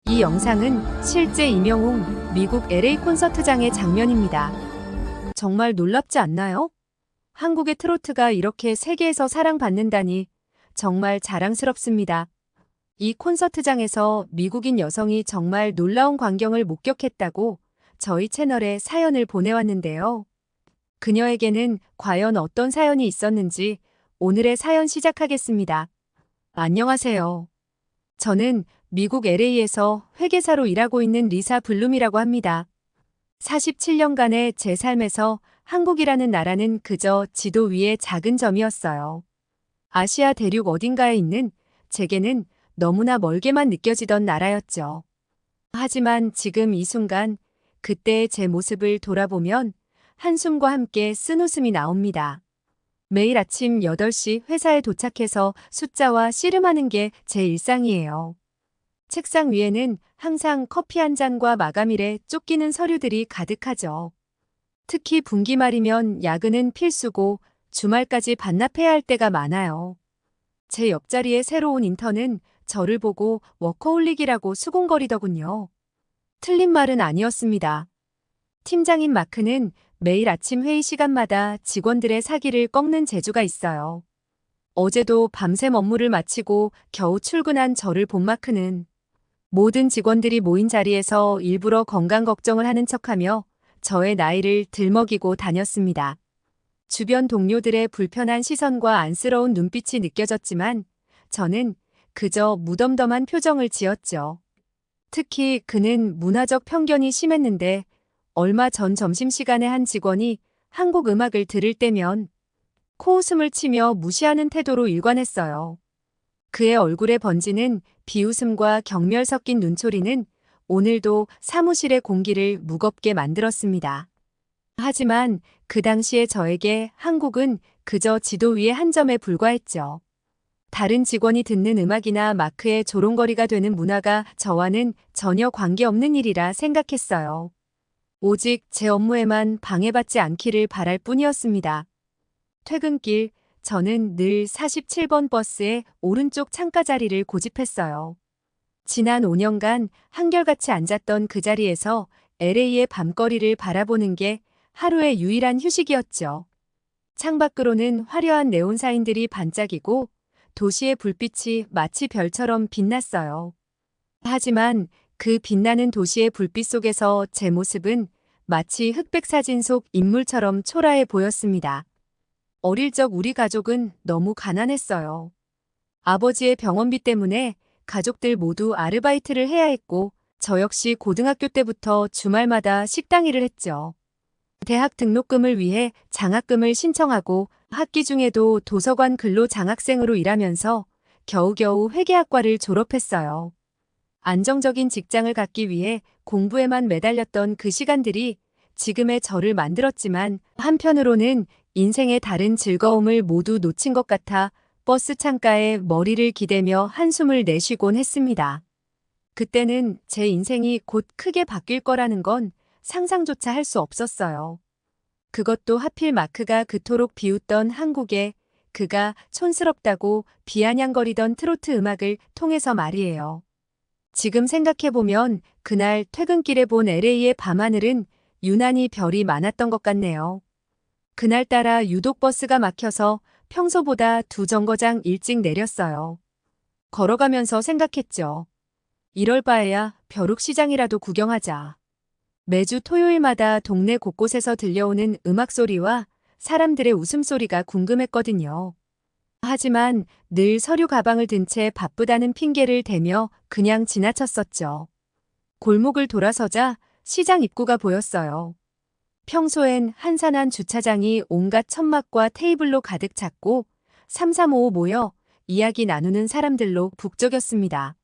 이 영상은 실제 임영웅 미국 LA 콘서트장의 장면입니다. 정말 놀랍지 않나요? 한국의 트로트가 이렇게 세계에서 사랑받는다니 정말 자랑스럽습니다. 이 콘서트장에서 미국인 여성이 정말 놀라운 광경을 목격했다고 저희 채널에 사연을 보내왔는데요. 그녀에게는 과연 어떤 사연이 있었는지 오늘의 사연 시작하겠습니다. 안녕하세요. 저는 미국 LA에서 회계사로 일하고 있는 리사 블룸이라고 합니다. 47년간의 제 삶에서 한국이라는 나라는 그저 지도 위의 작은 점이었어요. 아시아 대륙 어딘가에 있는 제게는 너무나 멀게만 느껴지던 나라였죠. 하지만 지금 이 순간 그때의 제 모습을 돌아보면 한숨과 함께 쓴웃음이 나옵니다. 매일 아침 8시 회사에 도착해서 숫자와 씨름하는 게 제 일상이에요. 책상 위에는 항상 커피 한 잔과 마감일에 쫓기는 서류들이 가득하죠. 특히 분기말이면 야근은 필수고 주말까지 반납해야 할 때가 많아요. 제 옆자리의 새로운 인턴은 저를 보고 워커홀릭이라고 수군거리더군요. 틀린 말은 아니었습니다. 팀장인 마크는 매일 아침 회의 시간마다 직원들의 사기를 꺾는 재주가 있어요. 어제도 밤샘 업무를 마치고 겨우 출근한 저를 본 마크는 모든 직원들이 모인 자리에서 일부러 건강 걱정을 하는 척하며 저의 나이를 들먹이고 다녔습니다. 주변 동료들의 불편한 시선과 안쓰러운 눈빛이 느껴졌지만 저는 그저 무덤덤한 표정을 지었죠. 특히 그는 문화적 편견이 심했는데 얼마 전 점심시간에 한 직원이 한국 음악을 들을 때면 코웃음을 치며 무시하는 태도로 일관했어요. 그의 얼굴에 번지는 비웃음과 경멸 섞인 눈초리는 오늘도 사무실의 공기를 무겁게 만들었습니다. 하지만 그 당시에 저에게 한국은 그저 지도 위의 한 점에 불과했죠. 다른 직원이 듣는 음악이나 마크의 조롱거리가 되는 문화가 저와는 전혀 관계없는 일이라 생각했어요. 오직 제 업무에만 방해받지 않기를 바랄 뿐이었습니다. 퇴근길, 저는 늘 47번 버스의 오른쪽 창가 자리를 고집했어요. 지난 5년간 한결같이 앉았던 그 자리에서 LA의 밤거리를 바라보는 게 하루의 유일한 휴식이었죠. 창밖으로는 화려한 네온 사인들이 반짝이고 도시의 불빛이 마치 별처럼 빛났어요. 하지만 그 빛나는 도시의 불빛 속에서 제 모습은 마치 흑백 사진 속 인물처럼 초라해 보였습니다. 어릴 적 우리 가족은 너무 가난했어요. 아버지의 병원비 때문에 가족들 모두 아르바이트를 해야 했고 저 역시 고등학교 때부터 주말마다 식당 일을 했죠. 대학 등록금을 위해 장학금을 신청하고 학기 중에도 도서관 근로 장학생으로 일하면서 겨우겨우 회계학과를 졸업했어요. 안정적인 직장을 갖기 위해 공부에만 매달렸던 그 시간들이 지금의 저를 만들었지만 한편으로는 인생의 다른 즐거움을 모두 놓친 것 같아 버스 창가에 머리를 기대며 한숨을 내쉬곤 했습니다. 그때는 제 인생이 곧 크게 바뀔 거라는 건 상상조차 할 수 없었어요. 그것도 하필 마크가 그토록 비웃던 한국에 그가 촌스럽다고 비아냥거리던 트로트 음악을 통해서 말이에요. 지금 생각해보면 그날 퇴근길에 본 LA의 밤하늘은 유난히 별이 많았던 것 같네요. 그날따라 유독 버스가 막혀서 평소보다 2정거장 일찍 내렸어요. 걸어가면서 생각했죠. 이럴 바에야 벼룩시장이라도 구경하자. 매주 토요일마다 동네 곳곳에서 들려오는 음악 소리와 사람들의 웃음소리가 궁금했거든요. 하지만 늘 서류 가방을 든 채 바쁘다는 핑계를 대며 그냥 지나쳤었죠. 골목을 돌아서자 시장 입구가 보였어요. 평소엔 한산한 주차장이 온갖 천막과 테이블로 가득 찼고 3355 모여 이야기 나누는 사람들로 북적였습니다.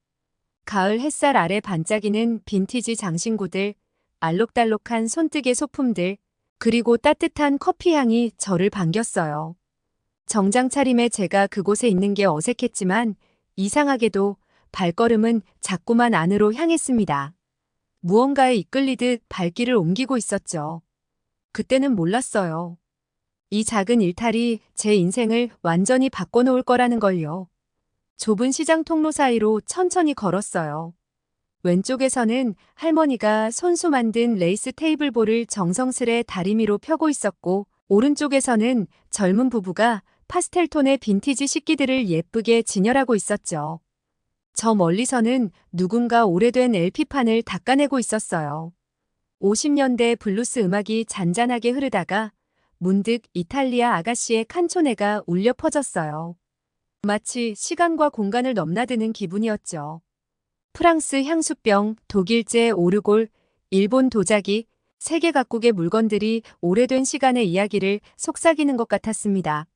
가을 햇살 아래 반짝이는 빈티지 장신구들, 알록달록한 손뜨개 소품들, 그리고 따뜻한 커피 향이 저를 반겼어요. 정장 차림에 제가 그곳에 있는 게 어색했지만 이상하게도 발걸음은 자꾸만 안으로 향했습니다. 무언가에 이끌리듯 발길을 옮기고 있었죠. 그때는 몰랐어요. 이 작은 일탈이 제 인생을 완전히 바꿔놓을 거라는 걸요. 좁은 시장 통로 사이로 천천히 걸었어요. 왼쪽에서는 할머니가 손수 만든 레이스 테이블볼을 정성스레 다리미로 펴고 있었고, 오른쪽에서는 젊은 부부가 파스텔 톤의 빈티지 식기들을 예쁘게 진열하고 있었죠. 저 멀리서는 누군가 오래된 LP판을 닦아내고 있었어요. 50년대 블루스 음악이 잔잔하게 흐르다가 문득 이탈리아 아가씨의 칸초네가 울려 퍼졌어요. 마치 시간과 공간을 넘나드는 기분이었죠. 프랑스 향수병, 독일제 오르골, 일본 도자기, 세계 각국의 물건들이 오래된 시간의 이야기를 속삭이는 것 같았습니다.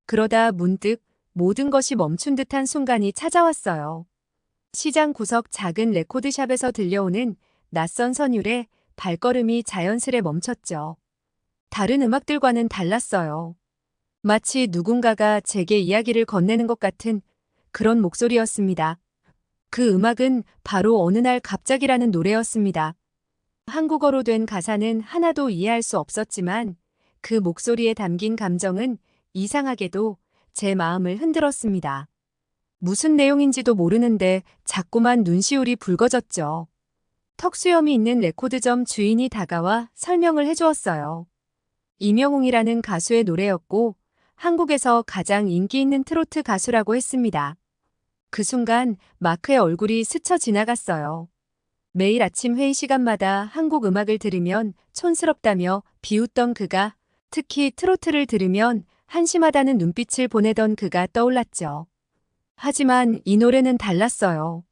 그러다 문득 모든 것이 멈춘 듯한 순간이 찾아왔어요. 시장 구석 작은 레코드샵에서 들려오는 낯선 선율에 발걸음이 자연스레 멈췄죠. 다른 음악들과는 달랐어요. 마치 누군가가 제게 이야기를 건네는 것 같은 그런 목소리였습니다. 그 음악은 바로 어느 날 갑자기라는 노래였습니다. 한국어로 된 가사는 하나도 이해할 수 없었지만 그 목소리에 담긴 감정은 이상하게도 제 마음을 흔들었습니다. 무슨 내용인지도 모르는데 자꾸만 눈시울이 붉어졌죠. 턱수염이 있는 레코드점 주인이 다가와 설명을 해주었어요. 이명웅이라는 가수의 노래였고 한국에서 가장 인기 있는 트로트 가수라고 했습니다. 그 순간 마크의 얼굴이 스쳐 지나갔어요. 매일 아침 회의 시간마다 한국 음악을 들으면 촌스럽다며 비웃던 그가, 특히 트로트를 들으면 한심하다는 눈빛을 보내던 그가 떠올랐죠. 하지만 이 노래는 달랐어요.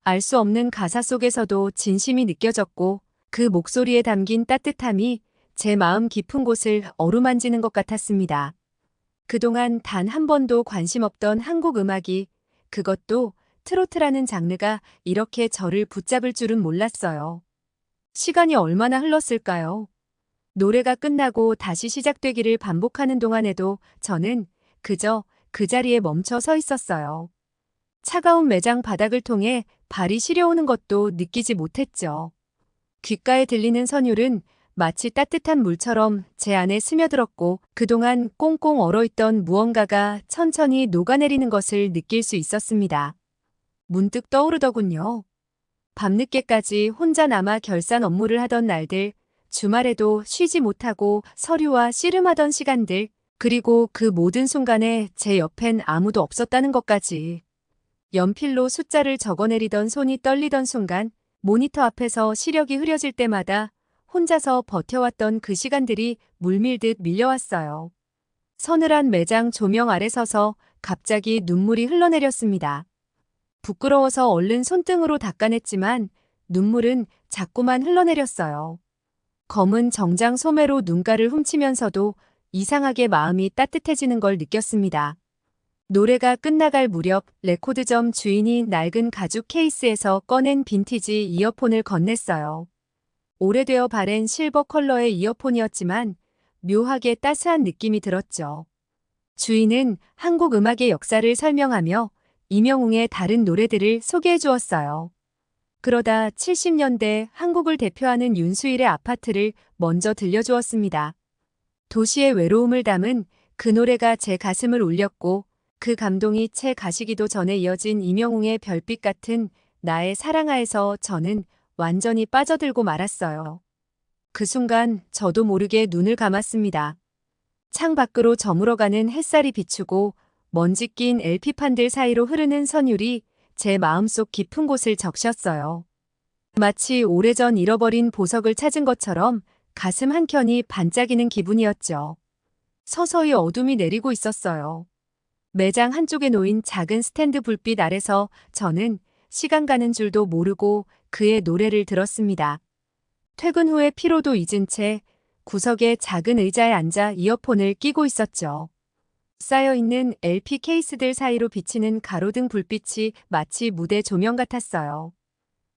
알 수 없는 가사 속에서도 진심이 느껴졌고 그 목소리에 담긴 따뜻함이 제 마음 깊은 곳을 어루만지는 것 같았습니다. 그동안 단 한 번도 관심 없던 한국 음악이, 그것도 트로트라는 장르가 이렇게 저를 붙잡을 줄은 몰랐어요. 시간이 얼마나 흘렀을까요? 노래가 끝나고 다시 시작되기를 반복하는 동안에도 저는 그저 그 자리에 멈춰 서 있었어요. 차가운 매장 바닥을 통해 발이 시려오는 것도 느끼지 못했죠. 귓가에 들리는 선율은 마치 따뜻한 물처럼 제 안에 스며들었고 그동안 꽁꽁 얼어있던 무언가가 천천히 녹아내리는 것을 느낄 수 있었습니다. 문득 떠오르더군요. 밤늦게까지 혼자 남아 결산 업무를 하던 날들, 주말에도 쉬지 못하고 서류와 씨름하던 시간들, 그리고 그 모든 순간에 제 옆엔 아무도 없었다는 것까지. 연필로 숫자를 적어내리던 손이 떨리던 순간, 모니터 앞에서 시력이 흐려질 때마다 혼자서 버텨왔던 그 시간들이 물밀듯 밀려왔어요. 서늘한 매장 조명 아래 서서 갑자기 눈물이 흘러내렸습니다. 부끄러워서 얼른 손등으로 닦아냈지만 눈물은 자꾸만 흘러내렸어요. 검은 정장 소매로 눈가를 훔치면서도 이상하게 마음이 따뜻해지는 걸 느꼈습니다. 노래가 끝나갈 무렵 레코드점 주인이 낡은 가죽 케이스에서 꺼낸 빈티지 이어폰을 건넸어요. 오래되어 바랜 실버 컬러의 이어폰이었지만 묘하게 따스한 느낌이 들었죠. 주인은 한국 음악의 역사를 설명하며 이명웅의 다른 노래들을 소개해 주었어요. 그러다 70년대 한국을 대표하는 윤수일의 아파트를 먼저 들려주었습니다. 도시의 외로움을 담은 그 노래가 제 가슴을 울렸고 그 감동이 채 가시기도 전에 이어진 이명웅의 별빛 같은 나의 사랑아에서 저는 완전히 빠져들고 말았어요. 그 순간 저도 모르게 눈을 감았습니다. 창 밖으로 저물어가는 햇살이 비추고 먼지 낀 LP판들 사이로 흐르는 선율이 제 마음속 깊은 곳을 적셨어요. 마치 오래전 잃어버린 보석을 찾은 것처럼 가슴 한켠이 반짝이는 기분이었죠. 서서히 어둠이 내리고 있었어요. 매장 한쪽에 놓인 작은 스탠드 불빛 아래서 저는 시간 가는 줄도 모르고 그의 노래를 들었습니다. 퇴근 후에 피로도 잊은 채 구석의 작은 의자에 앉아 이어폰을 끼고 있었죠. 쌓여있는 LP 케이스들 사이로 비치는 가로등 불빛이 마치 무대 조명 같았어요.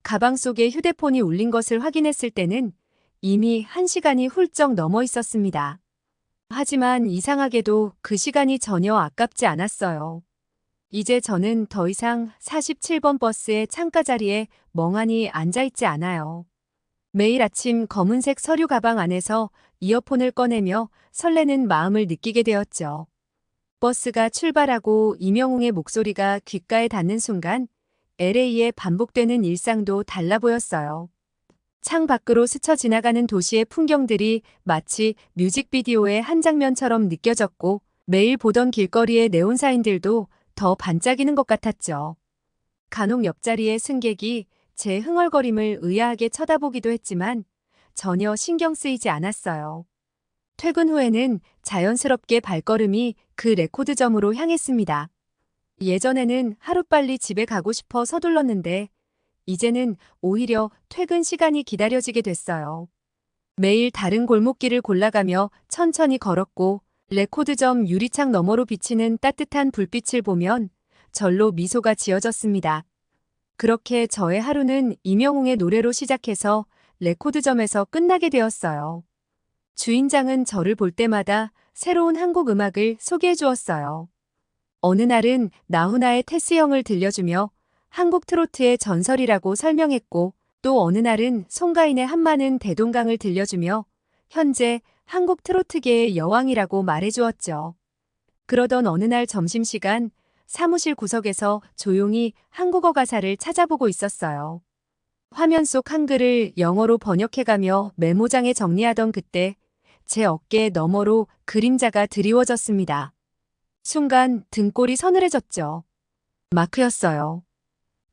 가방 속에 휴대폰이 울린 것을 확인했을 때는 이미 1시간이 훌쩍 넘어 있었습니다. 하지만 이상하게도 그 시간이 전혀 아깝지 않았어요. 이제 저는 더 이상 47번 버스의 창가 자리에 멍하니 앉아있지 않아요. 매일 아침 검은색 서류 가방 안에서 이어폰을 꺼내며 설레는 마음을 느끼게 되었죠. 버스가 출발하고 임영웅의 목소리가 귓가에 닿는 순간 LA의 반복되는 일상도 달라 보였어요. 창 밖으로 스쳐 지나가는 도시의 풍경들이 마치 뮤직비디오의 한 장면처럼 느껴졌고 매일 보던 길거리의 네온사인들도 더 반짝이는 것 같았죠. 간혹 옆자리의 승객이 제 흥얼거림을 의아하게 쳐다보기도 했지만 전혀 신경 쓰이지 않았어요. 퇴근 후에는 자연스럽게 발걸음이 그 레코드점으로 향했습니다. 예전에는 하루빨리 집에 가고 싶어 서둘렀는데 이제는 오히려 퇴근 시간이 기다려지게 됐어요. 매일 다른 골목길을 골라가며 천천히 걸었고 레코드점 유리창 너머로 비치는 따뜻한 불빛을 보면 절로 미소가 지어졌습니다. 그렇게 저의 하루는 임영웅의 노래로 시작해서 레코드점에서 끝나게 되었어요. 주인장은 저를 볼 때마다 새로운 한국 음악을 소개해 주었어요. 어느 날은 나훈아의 테스형을 들려주며 한국 트로트의 전설이라고 설명했고 또 어느 날은 송가인의 한마는 대동강을 들려주며 현재 한국 트로트계의 여왕이라고 말해주었죠. 그러던 어느 날 점심시간 사무실 구석에서 조용히 한국어 가사를 찾아보고 있었어요. 화면 속 한글을 영어로 번역해가며 메모장에 정리하던 그때 제 어깨 너머로 그림자가 드리워졌습니다. 순간 등골이 서늘해졌죠. 마크였어요.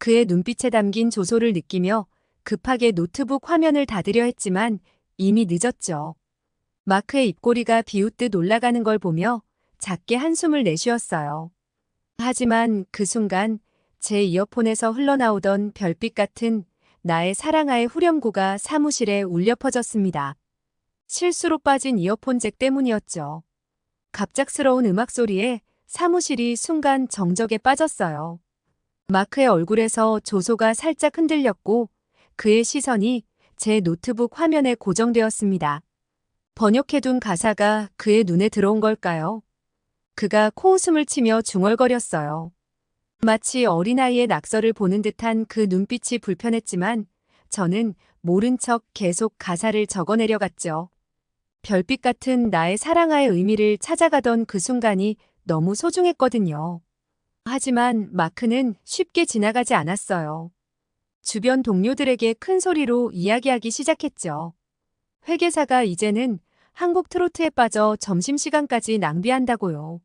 그의 눈빛에 담긴 조소를 느끼며 급하게 노트북 화면을 닫으려 했지만 이미 늦었죠. 마크의 입꼬리가 비웃듯 올라가는 걸 보며 작게 한숨을 내쉬었어요. 하지만 그 순간 제 이어폰에서 흘러나오던 별빛 같은 나의 사랑아의 후렴구가 사무실에 울려 퍼졌습니다. 실수로 빠진 이어폰 잭 때문이었죠. 갑작스러운 음악 소리에 사무실이 순간 정적에 빠졌어요. 마크의 얼굴에서 조소가 살짝 흔들렸고 그의 시선이 제 노트북 화면에 고정되었습니다. 번역해둔 가사가 그의 눈에 들어온 걸까요? 그가 코웃음을 치며 중얼거렸어요. 마치 어린아이의 낙서를 보는 듯한 그 눈빛이 불편했지만 저는 모른 척 계속 가사를 적어내려갔죠. 별빛 같은 나의 사랑아의 의미를 찾아가던 그 순간이 너무 소중했거든요. 하지만 마크는 쉽게 지나가지 않았어요. 주변 동료들에게 큰 소리로 이야기하기 시작했죠. 회계사가 이제는 한국 트로트에 빠져 점심시간까지 낭비한다고요.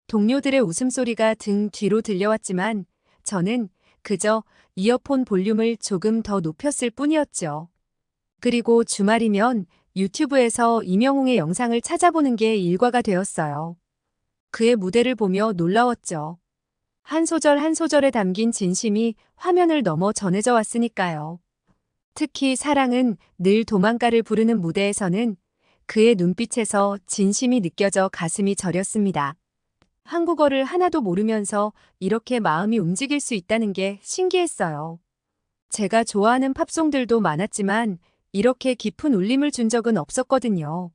동료들의 웃음소리가 등 뒤로 들려왔지만 저는 그저 이어폰 볼륨을 조금 더 높였을 뿐이었죠. 그리고 주말이면 유튜브에서 임영웅의 영상을 찾아보는 게 일과가 되었어요. 그의 무대를 보며 놀라웠죠. 한 소절 한 소절에 담긴 진심이 화면을 넘어 전해져 왔으니까요. 특히 사랑은 늘 도망가를 부르는 무대에서는 그의 눈빛에서 진심이 느껴져 가슴이 저렸습니다. 한국어를 하나도 모르면서 이렇게 마음이 움직일 수 있다는 게 신기했어요. 제가 좋아하는 팝송들도 많았지만 이렇게 깊은 울림을 준 적은 없었거든요.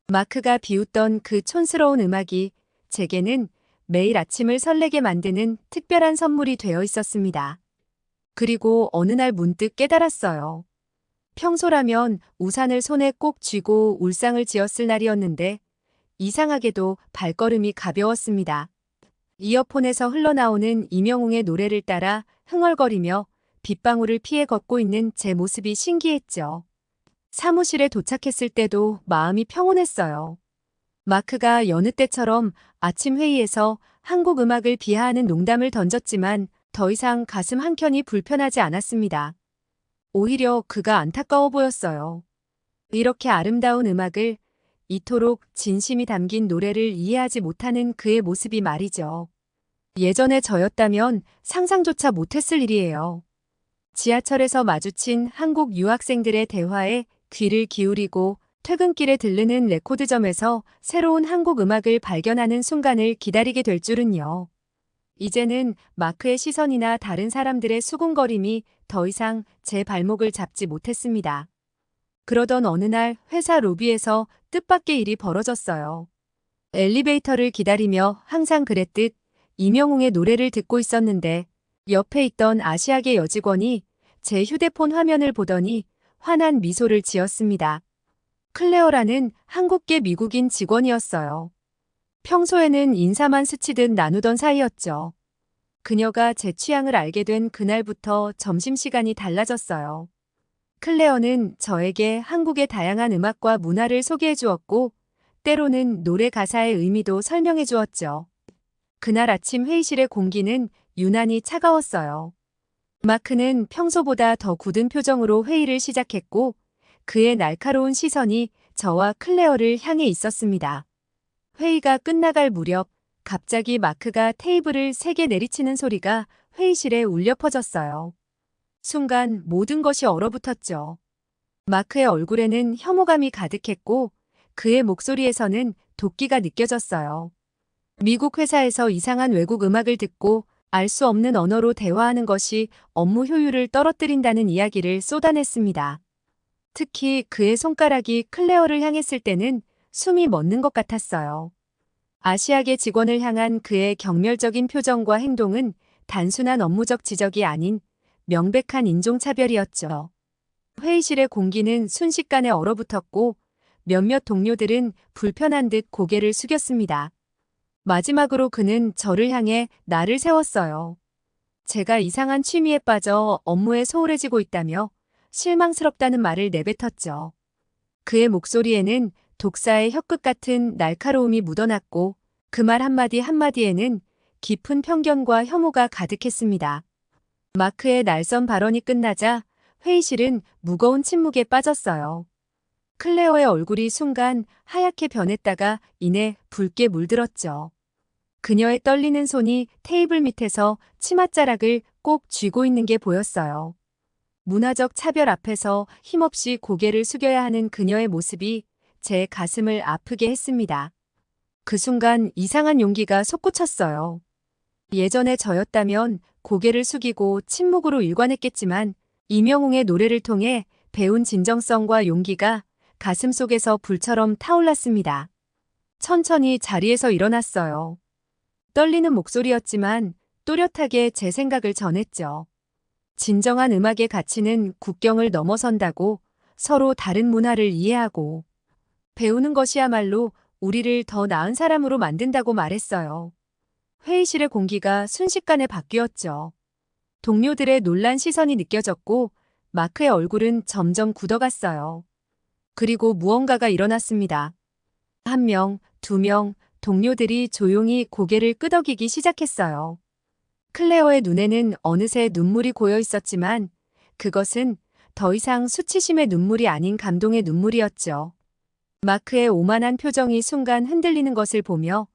마크가 비웃던 그 촌스러운 음악이 제게는 매일 아침을 설레게 만드는 특별한 선물이 되어 있었습니다. 그리고 어느 날 문득 깨달았어요. 평소라면 우산을 손에 꼭 쥐고 울상을 지었을 날이었는데 이상하게도 발걸음이 가벼웠습니다. 이어폰에서 흘러나오는 임영웅의 노래를 따라 흥얼거리며 빗방울을 피해 걷고 있는 제 모습이 신기했죠. 사무실에 도착했을 때도 마음이 평온했어요. 마크가 여느 때처럼 아침 회의에서 한국 음악을 비하하는 농담을 던졌지만 더 이상 가슴 한켠이 불편하지 않았습니다. 오히려 그가 안타까워 보였어요. 이렇게 아름다운 음악을 이토록 진심이 담긴 노래를 이해하지 못하는 그의 모습이 말이죠. 예전에 저였다면 상상조차 못했을 일이에요. 지하철에서 마주친 한국 유학생들의 대화에 귀를 기울이고 퇴근길에 들르는 레코드점에서 새로운 한국 음악을 발견하는 순간을 기다리게 될 줄은요. 이제는 마크의 시선이나 다른 사람들의 수군거림이 더 이상 제 발목을 잡지 못했습니다. 그러던 어느 날 회사 로비에서 뜻밖의 일이 벌어졌어요. 엘리베이터를 기다리며 항상 그랬듯 이명웅의 노래를 듣고 있었는데 옆에 있던 아시아계 여직원이 제 휴대폰 화면을 보더니 환한 미소를 지었습니다. 클레어라는 한국계 미국인 직원이었어요. 평소에는 인사만 스치듯 나누던 사이였죠. 그녀가 제 취향을 알게 된 그날부터 점심시간이 달라졌어요. 클레어는 저에게 한국의 다양한 음악과 문화를 소개해 주었고, 때로는 노래 가사의 의미도 설명해 주었죠. 그날 아침 회의실의 공기는 유난히 차가웠어요. 마크는 평소보다 더 굳은 표정으로 회의를 시작했고, 그의 날카로운 시선이 저와 클레어를 향해 있었습니다. 회의가 끝나갈 무렵 갑자기 마크가 테이블을 세게 내리치는 소리가 회의실에 울려 퍼졌어요. 순간 모든 것이 얼어붙었죠. 마크의 얼굴에는 혐오감이 가득했고 그의 목소리에서는 도끼가 느껴졌어요. 미국 회사에서 이상한 외국 음악을 듣고 알 수 없는 언어로 대화하는 것이 업무 효율을 떨어뜨린다는 이야기를 쏟아냈습니다. 특히 그의 손가락이 클레어를 향했을 때는 숨이 멎는 것 같았어요. 아시아계 직원을 향한 그의 경멸적인 표정과 행동은 단순한 업무적 지적이 아닌 명백한 인종차별이었죠. 회의실의 공기는 순식간에 얼어붙었고 몇몇 동료들은 불편한 듯 고개를 숙였습니다. 마지막으로 그는 저를 향해 날을 세웠어요. 제가 이상한 취미에 빠져 업무에 소홀해지고 있다며 실망스럽다는 말을 내뱉었죠. 그의 목소리에는 독사의 혀끝 같은 날카로움이 묻어났고 그 말 한마디 한마디에는 깊은 편견과 혐오가 가득했습니다. 마크의 날선 발언이 끝나자 회의실은 무거운 침묵에 빠졌어요. 클레어의 얼굴이 순간 하얗게 변했다가 이내 붉게 물들었죠. 그녀의 떨리는 손이 테이블 밑에서 치맛자락을 꼭 쥐고 있는 게 보였어요. 문화적 차별 앞에서 힘없이 고개를 숙여야 하는 그녀의 모습이 제 가슴을 아프게 했습니다. 그 순간 이상한 용기가 솟구쳤어요. 예전에 저였다면 고개를 숙이고 침묵으로 일관했겠지만 이명웅의 노래를 통해 배운 진정성과 용기가 가슴속에서 불처럼 타올랐습니다. 천천히 자리에서 일어났어요. 떨리는 목소리였지만 또렷하게 제 생각을 전했죠. 진정한 음악의 가치는 국경을 넘어선다고, 서로 다른 문화를 이해하고 배우는 것이야말로 우리를 더 나은 사람으로 만든다고 말했어요. 회의실의 공기가 순식간에 바뀌었죠. 동료들의 놀란 시선이 느껴졌고 마크의 얼굴은 점점 굳어갔어요. 그리고 무언가가 일어났습니다. 한 명, 두 명, 동료들이 조용히 고개를 끄덕이기 시작했어요. 클레어의 눈에는 어느새 눈물이 고여 있었지만 그것은 더 이상 수치심의 눈물이 아닌 감동의 눈물이었죠. 마크의 오만한 표정이 순간 흔들리는 것을 보며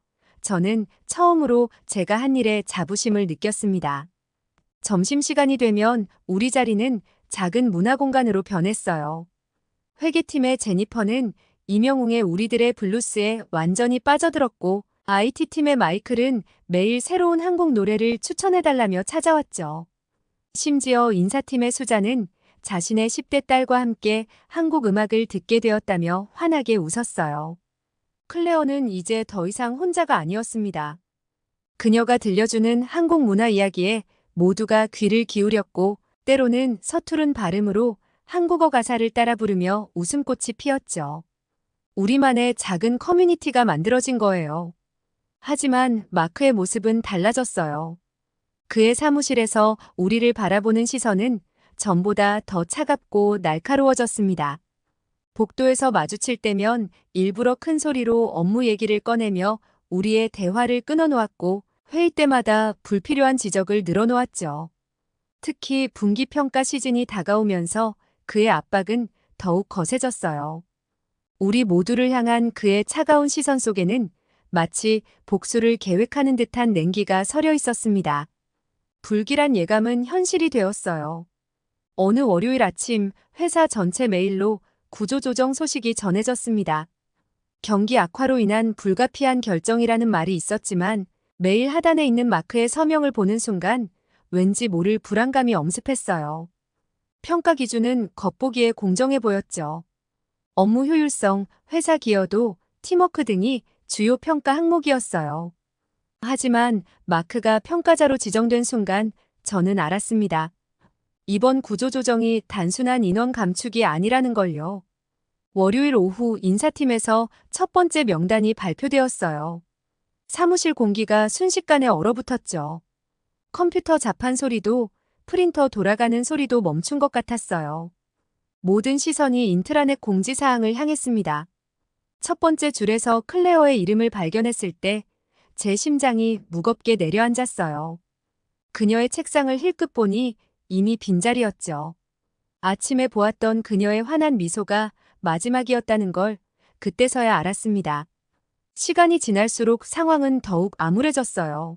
저는 처음으로 제가 한 일에 자부심을 느꼈습니다. 점심시간이 되면 우리 자리는 작은 문화공간으로 변했어요. 회계팀의 제니퍼는 이명웅의 우리들의 블루스에 완전히 빠져들었고 IT팀의 마이클은 매일 새로운 한국 노래를 추천해달라며 찾아왔죠. 심지어 인사팀의 수자는 자신의 10대 딸과 함께 한국 음악을 듣게 되었다며 환하게 웃었어요. 클레어는 이제 더 이상 혼자가 아니었습니다. 그녀가 들려주는 한국 문화 이야기에 모두가 귀를 기울였고 때로는 서투른 발음으로 한국어 가사를 따라 부르며 웃음꽃이 피었죠. 우리만의 작은 커뮤니티가 만들어진 거예요. 하지만 마크의 모습은 달라졌어요. 그의 사무실에서 우리를 바라보는 시선은 전보다 더 차갑고 날카로워졌습니다. 복도에서 마주칠 때면 일부러 큰 소리로 업무 얘기를 꺼내며 우리의 대화를 끊어놓았고 회의 때마다 불필요한 지적을 늘어놓았죠. 특히 분기평가 시즌이 다가오면서 그의 압박은 더욱 거세졌어요. 우리 모두를 향한 그의 차가운 시선 속에는 마치 복수를 계획하는 듯한 냉기가 서려 있었습니다. 불길한 예감은 현실이 되었어요. 어느 월요일 아침 회사 전체 메일로 구조조정 소식이 전해졌습니다. 경기 악화로 인한 불가피한 결정이라는 말이 있었지만 메일 하단에 있는 마크의 서명을 보는 순간 왠지 모를 불안감이 엄습했어요. 평가 기준은 겉보기에 공정해 보였죠. 업무 효율성, 회사 기여도, 팀워크 등이 주요 평가 항목이었어요. 하지만 마크가 평가자로 지정된 순간 저는 알았습니다. 이번 구조조정이 단순한 인원 감축이 아니라는 걸요. 월요일 오후 인사팀에서 첫 번째 명단이 발표되었어요. 사무실 공기가 순식간에 얼어붙었죠. 컴퓨터 자판 소리도, 프린터 돌아가는 소리도 멈춘 것 같았어요. 모든 시선이 인트라넷 공지사항을 향했습니다. 첫 번째 줄에서 클레어의 이름을 발견했을 때 제 심장이 무겁게 내려앉았어요. 그녀의 책상을 힐끗 보니 이미 빈자리였죠. 아침에 보았던 그녀의 환한 미소가 마지막이었다는 걸 그때서야 알았습니다. 시간이 지날수록 상황은 더욱 암울해졌어요.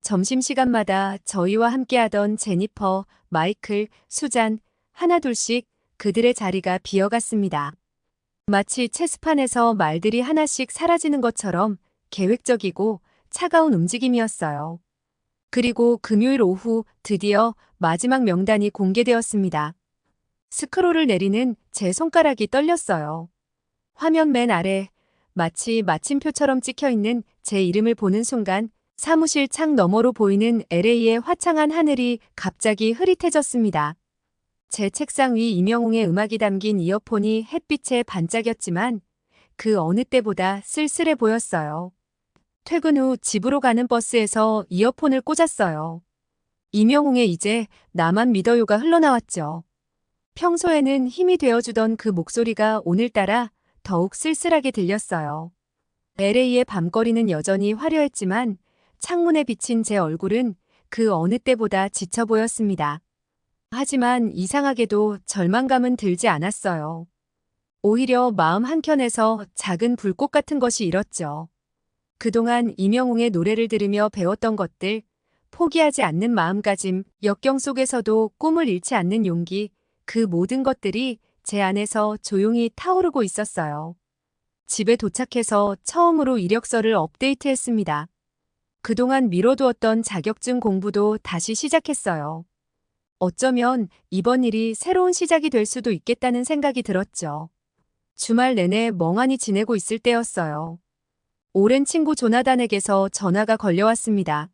점심시간마다 저희와 함께하던 제니퍼, 마이클, 수잔, 하나둘씩 그들의 자리가 비어갔습니다. 마치 체스판에서 말들이 하나씩 사라지는 것처럼 계획적이고 차가운 움직임이었어요. 그리고 금요일 오후 드디어 마지막 명단이 공개되었습니다. 스크롤을 내리는 제 손가락이 떨렸어요. 화면 맨 아래 마치 마침표처럼 찍혀있는 제 이름을 보는 순간 사무실 창 너머로 보이는 LA의 화창한 하늘이 갑자기 흐릿해졌습니다. 제 책상 위 임영웅의 음악이 담긴 이어폰이 햇빛에 반짝였지만 그 어느 때보다 쓸쓸해 보였어요. 퇴근 후 집으로 가는 버스에서 이어폰을 꽂았어요. 임영웅의 이제 나만 믿어요가 흘러나왔죠. 평소에는 힘이 되어주던 그 목소리가 오늘따라 더욱 쓸쓸하게 들렸어요. LA의 밤거리는 여전히 화려했지만 창문에 비친 제 얼굴은 그 어느 때보다 지쳐 보였습니다. 하지만 이상하게도 절망감은 들지 않았어요. 오히려 마음 한켠에서 작은 불꽃 같은 것이 일었죠. 그동안 임영웅의 노래를 들으며 배웠던 것들, 포기하지 않는 마음가짐, 역경 속에서도 꿈을 잃지 않는 용기, 그 모든 것들이 제 안에서 조용히 타오르고 있었어요. 집에 도착해서 처음으로 이력서를 업데이트했습니다. 그동안 미뤄두었던 자격증 공부도 다시 시작했어요. 어쩌면 이번 일이 새로운 시작이 될 수도 있겠다는 생각이 들었죠. 주말 내내 멍하니 지내고 있을 때였어요. 오랜 친구 조나단에게서 전화가 걸려왔습니다.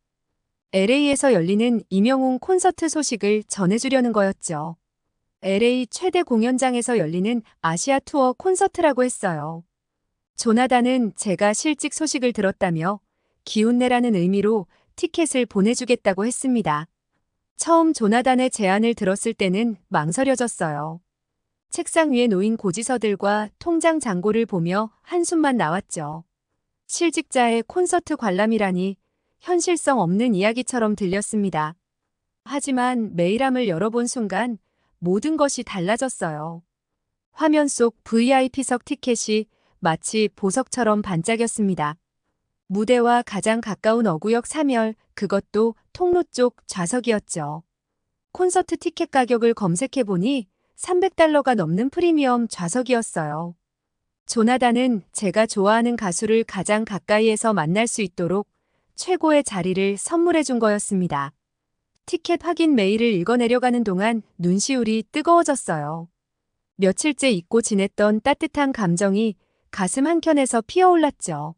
LA에서 열리는 임영웅 콘서트 소식을 전해주려는 거였죠. LA 최대 공연장에서 열리는 아시아 투어 콘서트라고 했어요. 조나단은 제가 실직 소식을 들었다며 기운내라는 의미로 티켓을 보내주겠다고 했습니다. 처음 조나단의 제안을 들었을 때는 망설여졌어요. 책상 위에 놓인 고지서들과 통장 잔고를 보며 한숨만 나왔죠. 실직자의 콘서트 관람이라니 현실성 없는 이야기처럼 들렸습니다. 하지만 메일함을 열어본 순간 모든 것이 달라졌어요. 화면 속 VIP석 티켓이 마치 보석처럼 반짝였습니다. 무대와 가장 가까운 어구역 3열, 그것도 통로 쪽 좌석이었죠. 콘서트 티켓 가격을 검색해보니 $300가 넘는 프리미엄 좌석이었어요. 조나단은 제가 좋아하는 가수를 가장 가까이에서 만날 수 있도록 최고의 자리를 선물해 준 거였습니다. 티켓 확인 메일을 읽어내려가는 동안 눈시울이 뜨거워졌어요. 며칠째 잊고 지냈던 따뜻한 감정이 가슴 한켠에서 피어올랐죠.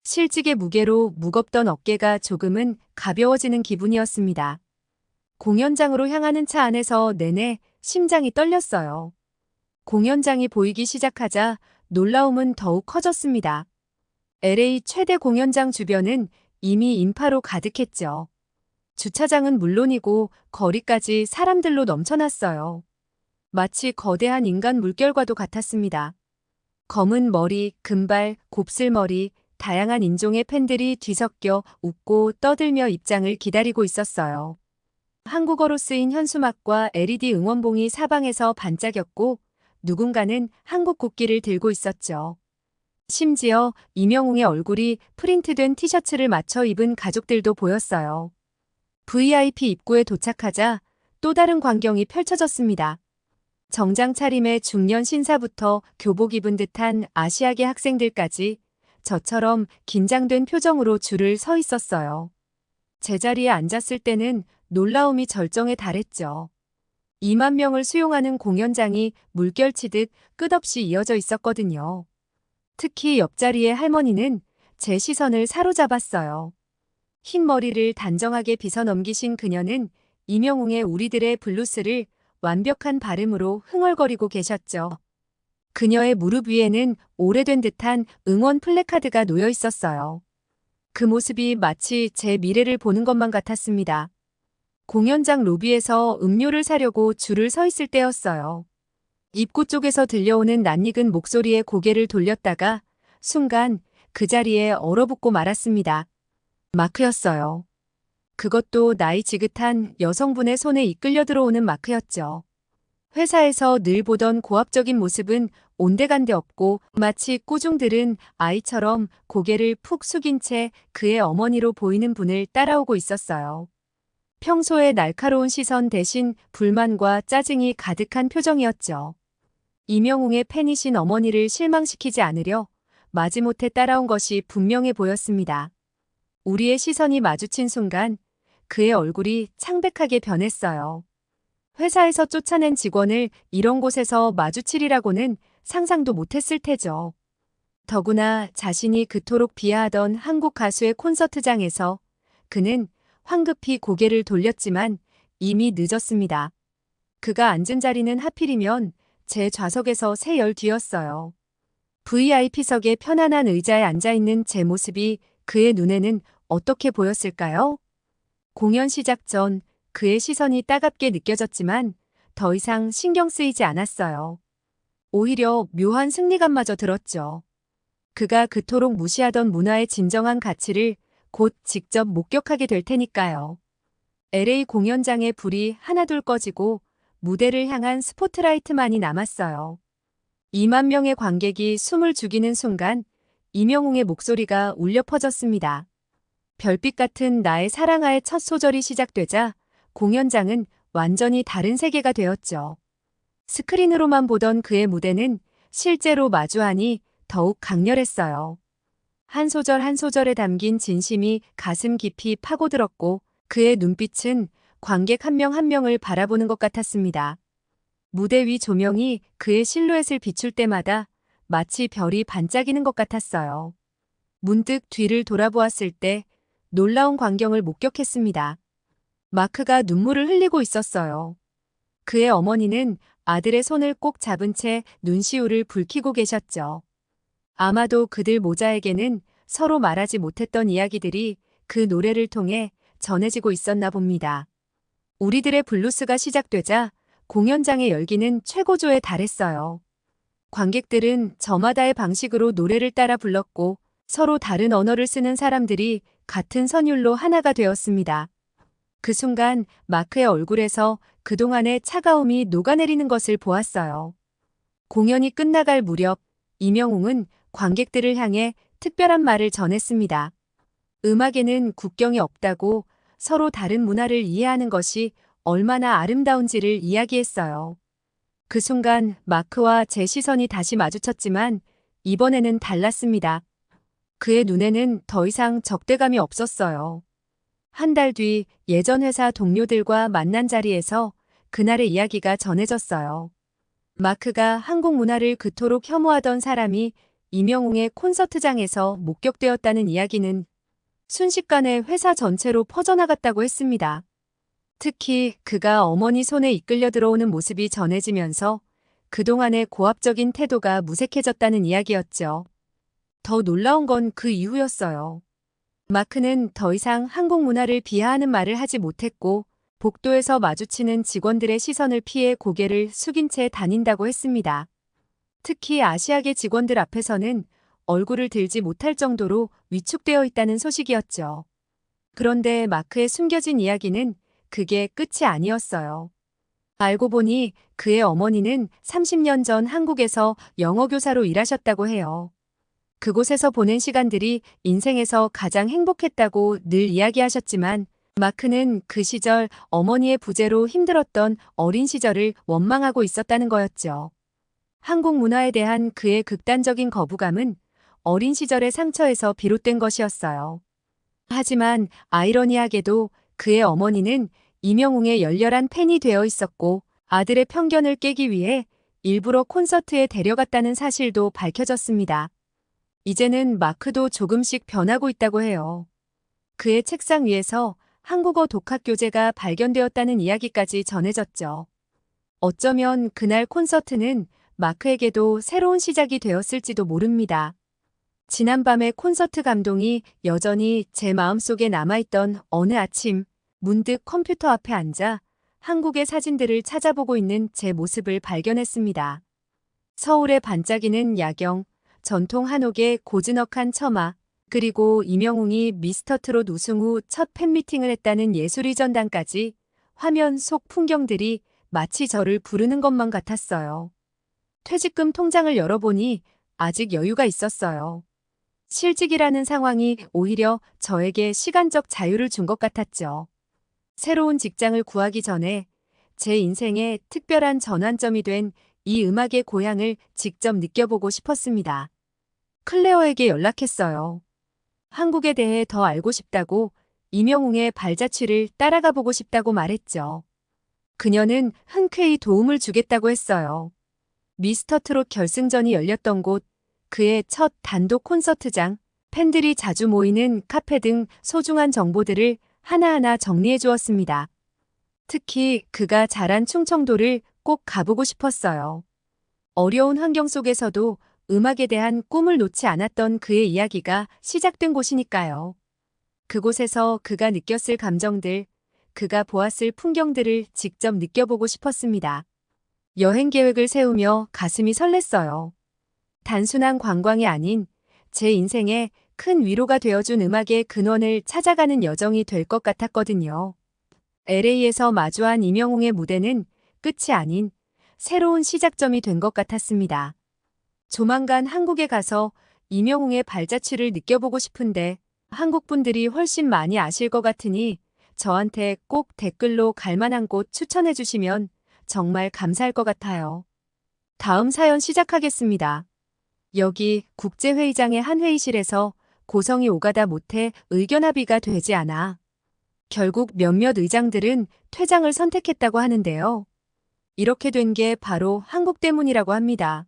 실직의 무게로 무겁던 어깨가 조금은 가벼워지는 기분이었습니다. 공연장으로 향하는 차 안에서 내내 심장이 떨렸어요. 공연장이 보이기 시작하자 놀라움은 더욱 커졌습니다. LA 최대 공연장 주변은 이미 인파로 가득했죠. 주차장은 물론이고 거리까지 사람들로 넘쳐났어요. 마치 거대한 인간 물결과도 같았습니다. 검은 머리, 금발, 곱슬머리, 다양한 인종의 팬들이 뒤섞여 웃고 떠들며 입장을 기다리고 있었어요. 한국어로 쓰인 현수막과 LED 응원봉이 사방에서 반짝였고 누군가는 한국 국기를 들고 있었죠. 심지어 임영웅의 얼굴이 프린트된 티셔츠를 맞춰 입은 가족들도 보였어요. VIP 입구에 도착하자 또 다른 광경이 펼쳐졌습니다. 정장 차림의 중년 신사부터 교복 입은 듯한 아시아계 학생들까지 저처럼 긴장된 표정으로 줄을 서 있었어요. 제자리에 앉았을 때는 놀라움이 절정에 달했죠. 2만 명을 수용하는 공연장이 물결치듯 끝없이 이어져 있었거든요. 특히 옆자리의 할머니는 제 시선을 사로잡았어요. 흰 머리를 단정하게 빗어 넘기신 그녀는 임영웅의 우리들의 블루스를 완벽한 발음으로 흥얼거리고 계셨죠. 그녀의 무릎 위에는 오래된 듯한 응원 플래카드가 놓여 있었어요. 그 모습이 마치 제 미래를 보는 것만 같았습니다. 공연장 로비에서 음료를 사려고 줄을 서 있을 때였어요. 입구 쪽에서 들려오는 낯익은 목소리에 고개를 돌렸다가 순간 그 자리에 얼어붙고 말았습니다. 마크였어요. 그것도 나이 지긋한 여성분의 손에 이끌려 들어오는 마크였죠. 회사에서 늘 보던 고압적인 모습은 온데간데 없고 마치 꾸중 들은 아이처럼 고개를 푹 숙인 채 그의 어머니로 보이는 분을 따라오고 있었어요. 평소의 날카로운 시선 대신 불만과 짜증이 가득한 표정이었죠. 임영웅의 팬이신 어머니를 실망시키지 않으려 마지못해 따라온 것이 분명해 보였습니다. 우리의 시선이 마주친 순간 그의 얼굴이 창백하게 변했어요. 회사에서 쫓아낸 직원을 이런 곳에서 마주치리라고는 상상도 못했을 테죠. 더구나 자신이 그토록 비하하던 한국 가수의 콘서트장에서 그는 황급히 고개를 돌렸지만 이미 늦었습니다. 그가 앉은 자리는 하필이면 제 좌석에서 3열 뒤였어요. VIP석의 편안한 의자에 앉아있는 제 모습이 그의 눈에는 어떻게 보였을까요? 공연 시작 전 그의 시선이 따갑게 느껴졌지만 더 이상 신경 쓰이지 않았어요. 오히려 묘한 승리감마저 들었죠. 그가 그토록 무시하던 문화의 진정한 가치를 곧 직접 목격하게 될 테니까요. LA 공연장의 불이 하나둘 꺼지고 무대를 향한 스포트라이트만이 남았어요. 2만 명의 관객이 숨을 죽이는 순간 임영웅의 목소리가 울려 퍼졌습니다. 별빛 같은 나의 사랑아의 첫 소절이 시작되자 공연장은 완전히 다른 세계가 되었죠. 스크린으로만 보던 그의 무대는 실제로 마주하니 더욱 강렬했어요. 한 소절 한 소절에 담긴 진심이 가슴 깊이 파고들었고 그의 눈빛은 관객 한 명 한 명을 바라보는 것 같았습니다. 무대 위 조명이 그의 실루엣을 비출 때마다 마치 별이 반짝이는 것 같았어요. 문득 뒤를 돌아보았을 때 놀라운 광경을 목격했습니다. 마크가 눈물을 흘리고 있었어요. 그의 어머니는 아들의 손을 꼭 잡은 채 눈시울을 붉히고 계셨죠. 아마도 그들 모자에게는 서로 말하지 못했던 이야기들이 그 노래를 통해 전해지고 있었나 봅니다. 우리들의 블루스가 시작되자 공연장의 열기는 최고조에 달했어요. 관객들은 저마다의 방식으로 노래를 따라 불렀고 서로 다른 언어를 쓰는 사람들이 같은 선율로 하나가 되었습니다. 그 순간 마크의 얼굴에서 그동안의 차가움이 녹아내리는 것을 보았어요. 공연이 끝나갈 무렵 임영웅은 관객들을 향해 특별한 말을 전했습니다. 음악에는 국경이 없다고 서로 다른 문화를 이해하는 것이 얼마나 아름다운지를 이야기했어요. 그 순간 마크와 제 시선이 다시 마주쳤지만 이번에는 달랐습니다. 그의 눈에는 더 이상 적대감이 없었어요. 한 달 뒤 예전 회사 동료들과 만난 자리에서 그날의 이야기가 전해졌어요. 마크가 한국 문화를 그토록 혐오하던 사람이 임영웅의 콘서트장에서 목격되었다는 이야기는 순식간에 회사 전체로 퍼져나갔다고 했습니다. 특히 그가 어머니 손에 이끌려 들어오는 모습이 전해지면서 그동안의 고압적인 태도가 무색해졌다는 이야기였죠. 더 놀라운 건 그 이후였어요. 마크는 더 이상 한국 문화를 비하하는 말을 하지 못했고 복도에서 마주치는 직원들의 시선을 피해 고개를 숙인 채 다닌다고 했습니다. 특히 아시아계 직원들 앞에서는 얼굴을 들지 못할 정도로 위축되어 있다는 소식이었죠. 그런데 마크의 숨겨진 이야기는 그게 끝이 아니었어요. 알고 보니 그의 어머니는 30년 전 한국에서 영어 교사로 일하셨다고 해요. 그곳에서 보낸 시간들이 인생에서 가장 행복했다고 늘 이야기하셨지만 마크는 그 시절 어머니의 부재로 힘들었던 어린 시절을 원망하고 있었다는 거였죠. 한국 문화에 대한 그의 극단적인 거부감은 어린 시절의 상처에서 비롯된 것이었어요. 하지만 아이러니하게도 그의 어머니는 이명웅의 열렬한 팬이 되어 있었고 아들의 편견을 깨기 위해 일부러 콘서트에 데려갔다는 사실도 밝혀졌습니다. 이제는 마크도 조금씩 변하고 있다고 해요. 그의 책상 위에서 한국어 독학 교재가 발견되었다는 이야기까지 전해졌죠. 어쩌면 그날 콘서트는 마크에게도 새로운 시작이 되었을지도 모릅니다. 지난밤의 콘서트 감동이 여전히 제 마음속에 남아있던 어느 아침, 문득 컴퓨터 앞에 앉아 한국의 사진들을 찾아보고 있는 제 모습을 발견했습니다. 서울의 반짝이는 야경, 전통 한옥의 고즈넉한 처마, 그리고 이명웅이 미스터트롯 우승 후 첫 팬미팅을 했다는 예술의 전당까지 화면 속 풍경들이 마치 저를 부르는 것만 같았어요. 퇴직금 통장을 열어보니 아직 여유가 있었어요. 실직이라는 상황이 오히려 저에게 시간적 자유를 준 것 같았죠. 새로운 직장을 구하기 전에 제 인생의 특별한 전환점이 된 이 음악의 고향을 직접 느껴보고 싶었습니다. 클레어에게 연락했어요. 한국에 대해 더 알고 싶다고 이명웅의 발자취를 따라가 보고 싶다고 말했죠. 그녀는 흔쾌히 도움을 주겠다고 했어요. 미스터 트롯 결승전이 열렸던 곳, 그의 첫 단독 콘서트장, 팬들이 자주 모이는 카페 등 소중한 정보들을 하나하나 정리해 주었습니다. 특히 그가 자란 충청도를 꼭 가보고 싶었어요. 어려운 환경 속에서도 음악에 대한 꿈을 놓지 않았던 그의 이야기가 시작된 곳이니까요. 그곳에서 그가 느꼈을 감정들, 그가 보았을 풍경들을 직접 느껴보고 싶었습니다. 여행 계획을 세우며 가슴이 설렜어요. 단순한 관광이 아닌 제 인생에 큰 위로가 되어준 음악의 근원을 찾아가는 여정이 될 것 같았거든요. LA에서 마주한 이명웅의 무대는 끝이 아닌 새로운 시작점이 된 것 같았습니다. 조만간 한국에 가서 이명웅의 발자취를 느껴보고 싶은데 한국 분들이 훨씬 많이 아실 것 같으니 저한테 꼭 댓글로 갈 만한 곳 추천해 주시면 정말 감사할 것 같아요. 다음 사연 시작하겠습니다. 여기 국제회의장의 한 회의실에서 고성이 오가다 못해 의견 합의가 되지 않아 결국 몇몇 의장들은 퇴장을 선택했다고 하는데요. 이렇게 된 게 바로 한국 때문이라고 합니다.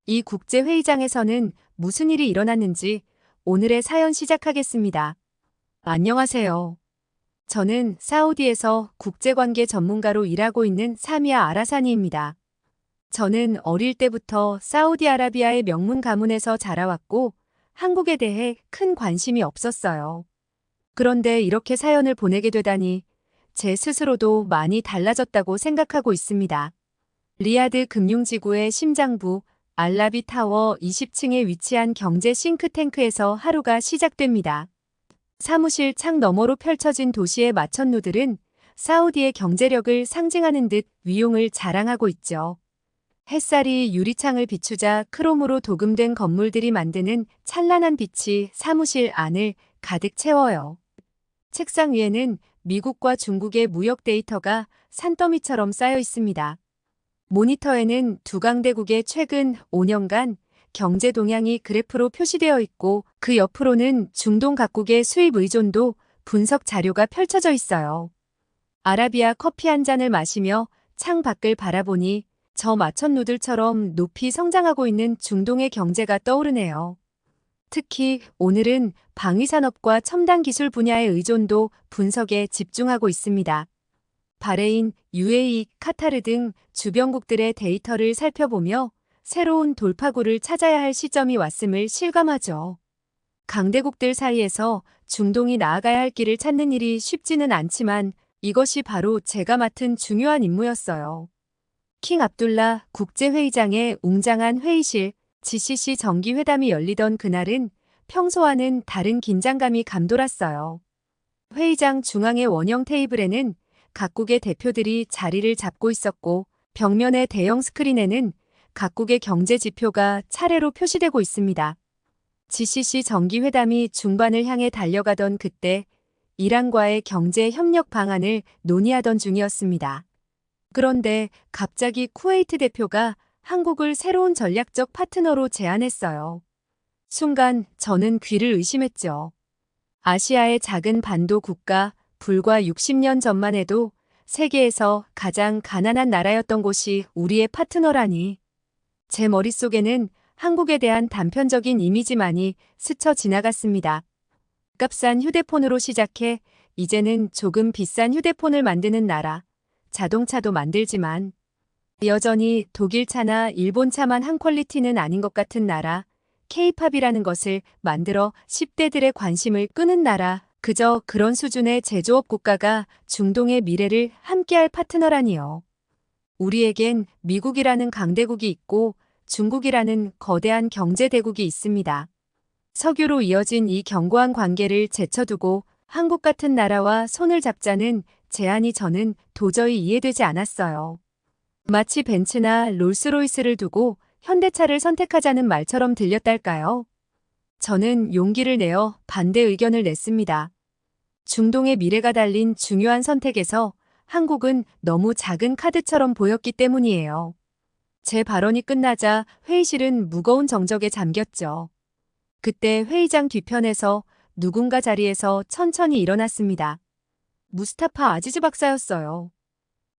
이 국제회의장에서는 무슨 일이 일어났는지 오늘의 사연 시작하겠습니다. 안녕하세요. 저는 사우디에서 국제관계 전문가로 일하고 있는 사미아 아라사니입니다. 저는 어릴 때부터 사우디아라비아의 명문 가문에서 자라왔고 한국에 대해 큰 관심이 없었어요. 그런데 이렇게 사연을 보내게 되다니 제 스스로도 많이 달라졌다고 생각하고 있습니다. 리야드 금융지구의 심장부 알라비 타워 20층에 위치한 경제 싱크탱크에서 하루가 시작됩니다. 사무실 창 너머로 펼쳐진 도시의 마천루들은 사우디의 경제력을 상징하는 듯 위용을 자랑하고 있죠. 햇살이 유리창을 비추자 크롬으로 도금된 건물들이 만드는 찬란한 빛이 사무실 안을 가득 채워요. 책상 위에는 미국과 중국의 무역 데이터가 산더미처럼 쌓여 있습니다. 모니터에는 두 강대국의 최근 5년간 경제 동향이 그래프로 표시되어 있고 그 옆으로는 중동 각국의 수입 의존도 분석 자료가 펼쳐져 있어요. 아라비아 커피 한 잔을 마시며 창 밖을 바라보니 저 마천루들처럼 높이 성장하고 있는 중동의 경제가 떠오르네요. 특히 오늘은 방위산업과 첨단 기술 분야의 의존도 분석에 집중하고 있습니다. 바레인, UAE, 카타르 등 주변국들의 데이터를 살펴보며 새로운 돌파구를 찾아야 할 시점이 왔음을 실감하죠. 강대국들 사이에서 중동이 나아가야 할 길을 찾는 일이 쉽지는 않지만 이것이 바로 제가 맡은 중요한 임무였어요. 킹 압둘라 국제회의장의 웅장한 회의실, GCC 정기회담이 열리던 그날은 평소와는 다른 긴장감이 감돌았어요. 회의장 중앙의 원형 테이블에는 각국의 대표들이 자리를 잡고 있었고 벽면의 대형 스크린에는 각국의 경제 지표가 차례로 표시되고 있습니다. GCC 정기회담이 중반을 향해 달려가던 그때 이란과의 경제 협력 방안을 논의하던 중이었습니다. 그런데 갑자기 쿠웨이트 대표가 한국을 새로운 전략적 파트너로 제안했어요. 순간 저는 귀를 의심했죠. 아시아의 작은 반도 국가, 불과 60년 전만 해도 세계에서 가장 가난한 나라였던 곳이 우리의 파트너라니. 제 머릿속에는 한국에 대한 단편적인 이미지만이 스쳐 지나갔습니다. 값싼 휴대폰으로 시작해 이제는 조금 비싼 휴대폰을 만드는 나라, 자동차도 만들지만 여전히 독일 차나 일본 차만 한 퀄리티는 아닌 것 같은 나라, K-팝이라는 것을 만들어 10대들의 관심을 끄는 나라, 그저 그런 수준의 제조업 국가가 중동의 미래를 함께할 파트너라니요. 우리에겐 미국이라는 강대국이 있고 중국이라는 거대한 경제대국이 있습니다. 석유로 이어진 이 견고한 관계를 제쳐두고 한국 같은 나라와 손을 잡자는 제안이 저는 도저히 이해되지 않았어요. 마치 벤츠나 롤스로이스를 두고 현대차를 선택하자는 말처럼 들렸달까요? 저는 용기를 내어 반대 의견을 냈습니다. 중동의 미래가 달린 중요한 선택에서 한국은 너무 작은 카드처럼 보였기 때문이에요. 제 발언이 끝나자 회의실은 무거운 정적에 잠겼죠. 그때 회의장 뒤편에서 누군가 자리에서 천천히 일어났습니다. 무스타파 아지즈 박사였어요.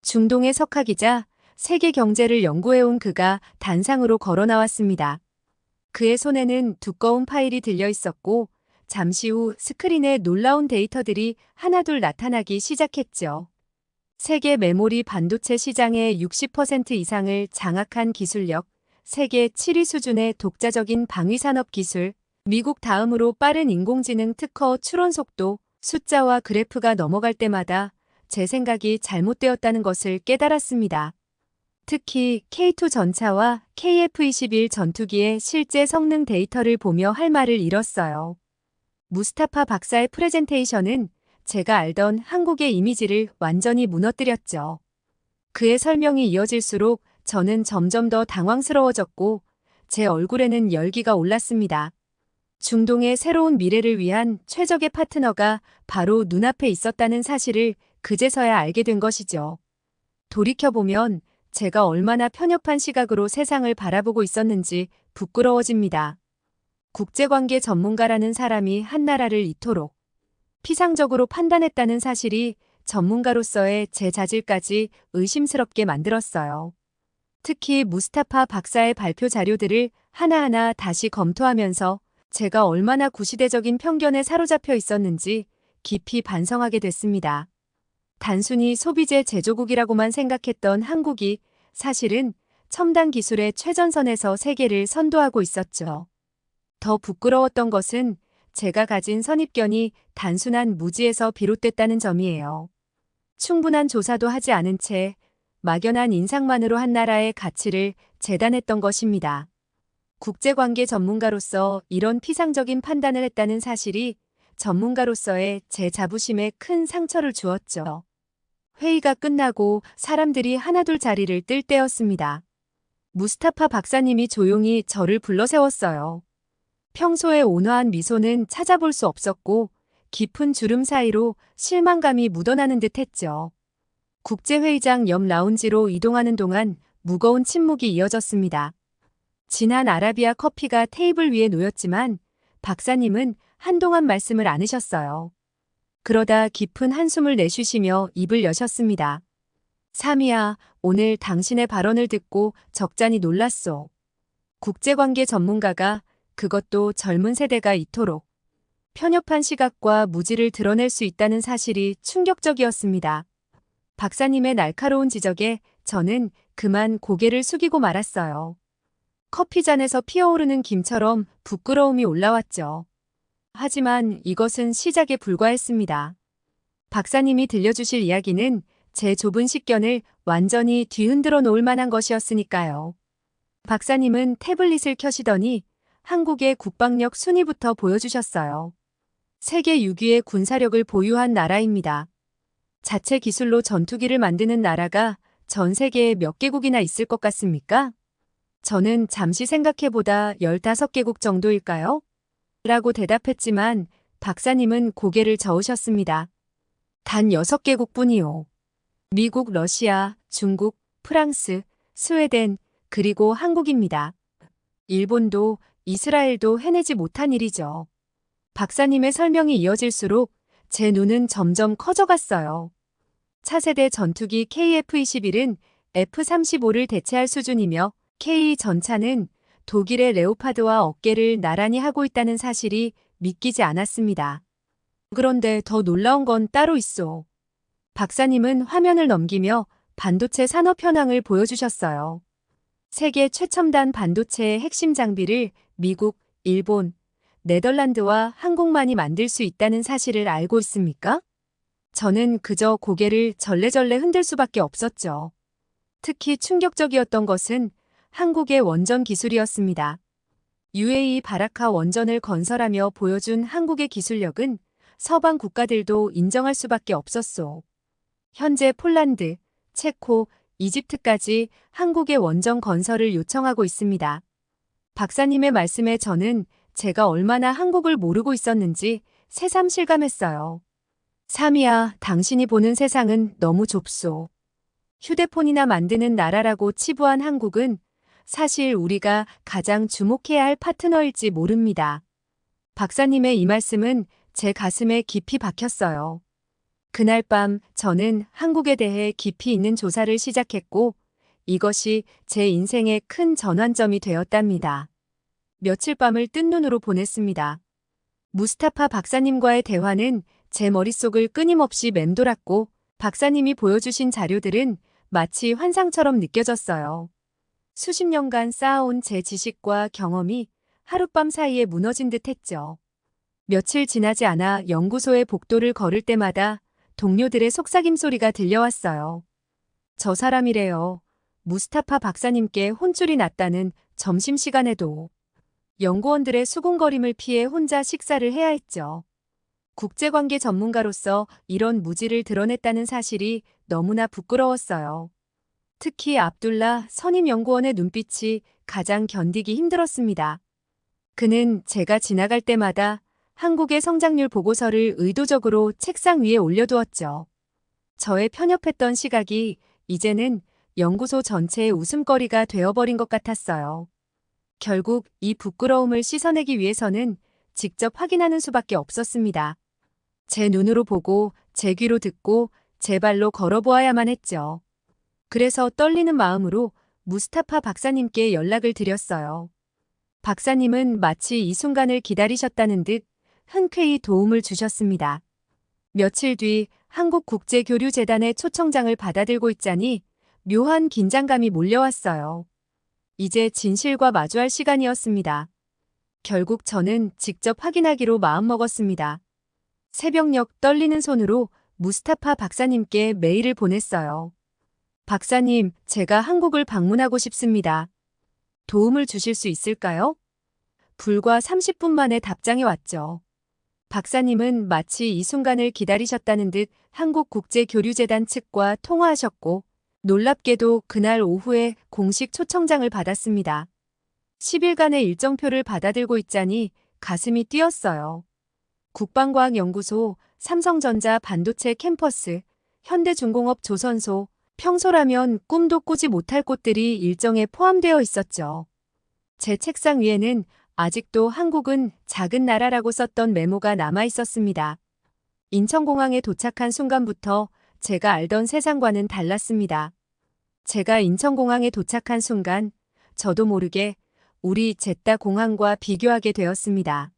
중동의 석학이자 세계 경제를 연구해온 그가 단상으로 걸어 나왔습니다. 그의 손에는 두꺼운 파일이 들려 있었고 잠시 후 스크린에 놀라운 데이터들이 하나둘 나타나기 시작했죠. 세계 메모리 반도체 시장의 60% 이상을 장악한 기술력, 세계 7위 수준의 독자적인 방위산업 기술, 미국 다음으로 빠른 인공지능 특허 출원 속도, 숫자와 그래프가 넘어갈 때마다 제 생각이 잘못되었다는 것을 깨달았습니다. 특히 K2 전차와 KF-21 전투기의 실제 성능 데이터를 보며 할 말을 잃었어요. 무스타파 박사의 프레젠테이션은 제가 알던 한국의 이미지를 완전히 무너뜨렸죠. 그의 설명이 이어질수록 저는 점점 더 당황스러워졌고 제 얼굴에는 열기가 올랐습니다. 중동의 새로운 미래를 위한 최적의 파트너가 바로 눈앞에 있었다는 사실을 그제서야 알게 된 것이죠. 돌이켜보면 제가 얼마나 편협한 시각으로 세상을 바라보고 있었는지 부끄러워집니다. 국제관계 전문가라는 사람이 한 나라를 이토록 피상적으로 판단했다는 사실이 전문가로서의 제 자질까지 의심스럽게 만들었어요. 특히 무스타파 박사의 발표 자료들을 하나하나 다시 검토하면서 제가 얼마나 구시대적인 편견에 사로잡혀 있었는지 깊이 반성하게 됐습니다. 단순히 소비재 제조국이라고만 생각했던 한국이 사실은 첨단 기술의 최전선에서 세계를 선도하고 있었죠. 더 부끄러웠던 것은 제가 가진 선입견이 단순한 무지에서 비롯됐다는 점이에요. 충분한 조사도 하지 않은 채 막연한 인상만으로 한 나라의 가치를 재단했던 것입니다. 국제관계 전문가로서 이런 피상적인 판단을 했다는 사실이 전문가로서의 제 자부심에 큰 상처를 주었죠. 회의가 끝나고 사람들이 하나둘 자리를 뜰 때였습니다. 무스타파 박사님이 조용히 저를 불러세웠어요. 평소의 온화한 미소는 찾아볼 수 없었고 깊은 주름 사이로 실망감이 묻어나는 듯 했죠. 국제회의장 옆 라운지로 이동하는 동안 무거운 침묵이 이어졌습니다. 진한 아라비아 커피가 테이블 위에 놓였지만 박사님은 한동안 말씀을 않으셨어요. 그러다 깊은 한숨을 내쉬시며 입을 여셨습니다. 사미야, 오늘 당신의 발언을 듣고 적잖이 놀랐소. 국제관계 전문가가 그것도 젊은 세대가 이토록 편협한 시각과 무지를 드러낼 수 있다는 사실이 충격적이었습니다. 박사님의 날카로운 지적에 저는 그만 고개를 숙이고 말았어요. 커피잔에서 피어오르는 김처럼 부끄러움이 올라왔죠. 하지만 이것은 시작에 불과했습니다. 박사님이 들려주실 이야기는 제 좁은 식견을 완전히 뒤흔들어 놓을 만한 것이었으니까요. 박사님은 태블릿을 켜시더니 한국의 국방력 순위부터 보여주셨어요. 세계 6위의 군사력을 보유한 나라입니다. 자체 기술로 전투기를 만드는 나라가 전 세계에 몇 개국이나 있을 것 같습니까? 저는 잠시 생각해보다 15개국 정도일까요? 라고 대답했지만 박사님은 고개를 저으셨습니다. 단 6개국뿐이요. 미국, 러시아, 중국, 프랑스, 스웨덴, 그리고 한국입니다. 일본도 이스라엘도 해내지 못한 일이죠. 박사님의 설명이 이어질수록 제 눈은 점점 커져갔어요. 차세대 전투기 KF-21은 F-35를 대체할 수준이며 K 전차는 독일의 레오파드와 어깨를 나란히 하고 있다는 사실이 믿기지 않았습니다. 그런데 더 놀라운 건 따로 있어. 박사님은 화면을 넘기며 반도체 산업 현황을 보여주셨어요. 세계 최첨단 반도체의 핵심 장비를 미국, 일본, 네덜란드와 한국만이 만들 수 있다는 사실을 알고 있습니까? 저는 그저 고개를 절레절레 흔들 수밖에 없었죠. 특히 충격적이었던 것은 한국의 원전 기술이었습니다. UAE 바라카 원전을 건설하며 보여준 한국의 기술력은 서방 국가들도 인정할 수밖에 없었소. 현재 폴란드, 체코, 이집트까지 한국의 원전 건설을 요청하고 있습니다. 박사님의 말씀에 저는 제가 얼마나 한국을 모르고 있었는지 새삼 실감했어요. 삼이야, 당신이 보는 세상은 너무 좁소. 휴대폰이나 만드는 나라라고 치부한 한국은 사실 우리가 가장 주목해야 할 파트너일지 모릅니다. 박사님의 이 말씀은 제 가슴에 깊이 박혔어요. 그날 밤 저는 한국에 대해 깊이 있는 조사를 시작했고 이것이 제 인생의 큰 전환점이 되었답니다. 며칠 밤을 뜬 눈으로 보냈습니다. 무스타파 박사님과의 대화는 제 머릿속을 끊임없이 맴돌았고 박사님이 보여주신 자료들은 마치 환상처럼 느껴졌어요. 수십 년간 쌓아온 제 지식과 경험이 하룻밤 사이에 무너진 듯 했죠. 며칠 지나지 않아 연구소의 복도를 걸을 때마다 동료들의 속삭임 소리가 들려왔어요. 저 사람이래요. 무스타파 박사님께 혼쭐이 났다는 점심시간에도. 연구원들의 수군거림을 피해 혼자 식사를 해야 했죠. 국제관계 전문가로서 이런 무지를 드러냈다는 사실이 너무나 부끄러웠어요. 특히 압둘라 선임 연구원의 눈빛이 가장 견디기 힘들었습니다. 그는 제가 지나갈 때마다 한국의 성장률 보고서를 의도적으로 책상 위에 올려두었죠. 저의 편협했던 시각이 이제는 연구소 전체의 웃음거리가 되어버린 것 같았어요. 결국 이 부끄러움을 씻어내기 위해서는 직접 확인하는 수밖에 없었습니다. 제 눈으로 보고 제 귀로 듣고 제 발로 걸어보아야만 했죠. 그래서 떨리는 마음으로 무스타파 박사님께 연락을 드렸어요. 박사님은 마치 이 순간을 기다리셨다는 듯 흔쾌히 도움을 주셨습니다. 며칠 뒤 한국국제교류재단의 초청장을 받아들고 있자니 묘한 긴장감이 몰려왔어요. 이제 진실과 마주할 시간이었습니다. 결국 저는 직접 확인하기로 마음먹었습니다. 새벽녘 떨리는 손으로 무스타파 박사님께 메일을 보냈어요. 박사님, 제가 한국을 방문하고 싶습니다. 도움을 주실 수 있을까요? 불과 30분 만에 답장이 왔죠. 박사님은 마치 이 순간을 기다리셨다는 듯 한국국제교류재단 측과 통화하셨고 놀랍게도 그날 오후에 공식 초청장을 받았습니다. 10일간의 일정표를 받아들고 있자니 가슴이 뛰었어요. 국방과학연구소, 삼성전자 반도체 캠퍼스, 현대중공업 조선소, 평소라면 꿈도 꾸지 못할 곳들이 일정에 포함되어 있었죠. 제 책상 위에는 아직도 한국은 작은 나라라고 썼던 메모가 남아 있었습니다. 인천공항에 도착한 순간부터 제가 알던 세상과는 달랐습니다. 제가 인천공항에 도착한 순간 저도 모르게 우리 제따 공항과 비교하게 되었습니다.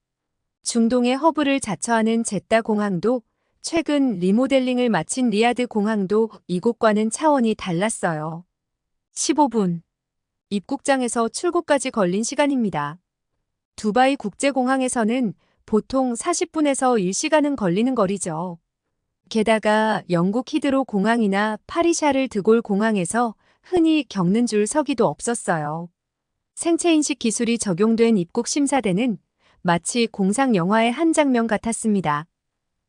중동의 허브를 자처하는 제따 공항도 최근 리모델링을 마친 리야드 공항도 이곳과는 차원이 달랐어요. 15분. 입국장에서 출국까지 걸린 시간입니다. 두바이 국제공항에서는 보통 40분에서 1시간은 걸리는 거리죠. 게다가 영국 히드로 공항이나 파리 샤를 드골 공항에서 흔히 겪는 줄 서기도 없었어요. 생체인식 기술이 적용된 입국 심사대는 마치 공상 영화의 한 장면 같았습니다.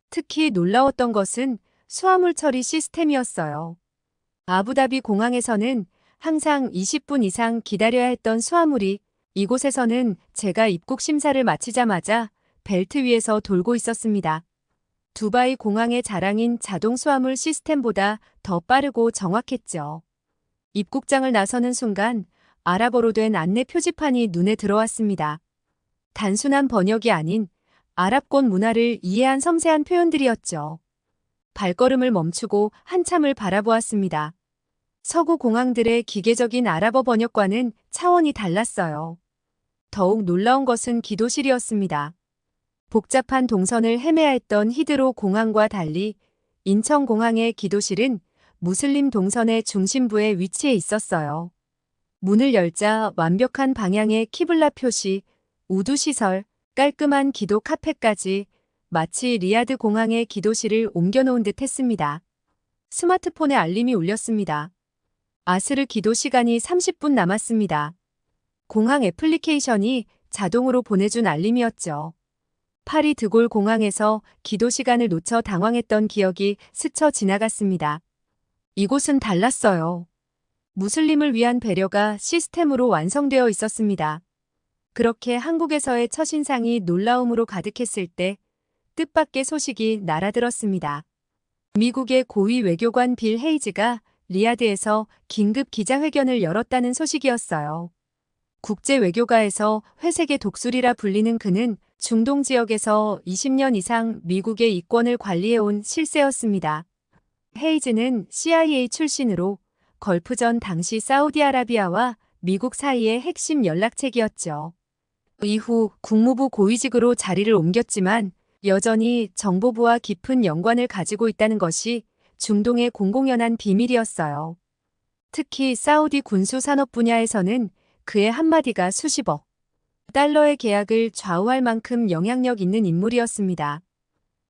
특히 놀라웠던 것은 수화물 처리 시스템이었어요. 아부다비 공항에서는 항상 20분 이상 기다려야 했던 수화물이 이곳에서는 제가 입국 심사를 마치자마자 벨트 위에서 돌고 있었습니다. 두바이 공항의 자랑인 자동 수화물 시스템보다 더 빠르고 정확했죠. 입국장을 나서는 순간 아랍어로 된 안내 표지판이 눈에 들어왔습니다. 단순한 번역이 아닌 아랍권 문화를 이해한 섬세한 표현들이었죠. 발걸음을 멈추고 한참을 바라보았습니다. 서구 공항들의 기계적인 아랍어 번역과는 차원이 달랐어요. 더욱 놀라운 것은 기도실이었습니다. 복잡한 동선을 헤매야 했던 히드로 공항과 달리 인천공항의 기도실은 무슬림 동선의 중심부에 위치해 있었어요. 문을 열자 완벽한 방향의 키블라 표시, 우두 시설, 깔끔한 기도 카페까지 마치 리야드 공항의 기도실을 옮겨놓은 듯 했습니다. 스마트폰에 알림이 울렸습니다. 아스르 기도 시간이 30분 남았습니다. 공항 애플리케이션이 자동으로 보내준 알림이었죠. 파리 드골 공항에서 기도 시간을 놓쳐 당황했던 기억이 스쳐 지나갔습니다. 이곳은 달랐어요. 무슬림을 위한 배려가 시스템으로 완성되어 있었습니다. 그렇게 한국에서의 첫인상이 놀라움으로 가득했을 때 뜻밖의 소식이 날아들었습니다. 미국의 고위 외교관 빌 헤이즈가 리야드에서 긴급 기자회견을 열었다는 소식이었어요. 국제 외교가에서 회색의 독수리라 불리는 그는 중동 지역에서 20년 이상 미국의 이권을 관리해온 실세였습니다. 헤이즈는 CIA 출신으로 걸프전 당시 사우디아라비아와 미국 사이의 핵심 연락책이었죠. 이후 국무부 고위직으로 자리를 옮겼지만 여전히 정보부와 깊은 연관을 가지고 있다는 것이 중동의 공공연한 비밀이었어요. 특히 사우디 군수 산업 분야에서는 그의 한마디가 수십억 달러의 계약을 좌우할 만큼 영향력 있는 인물이었습니다.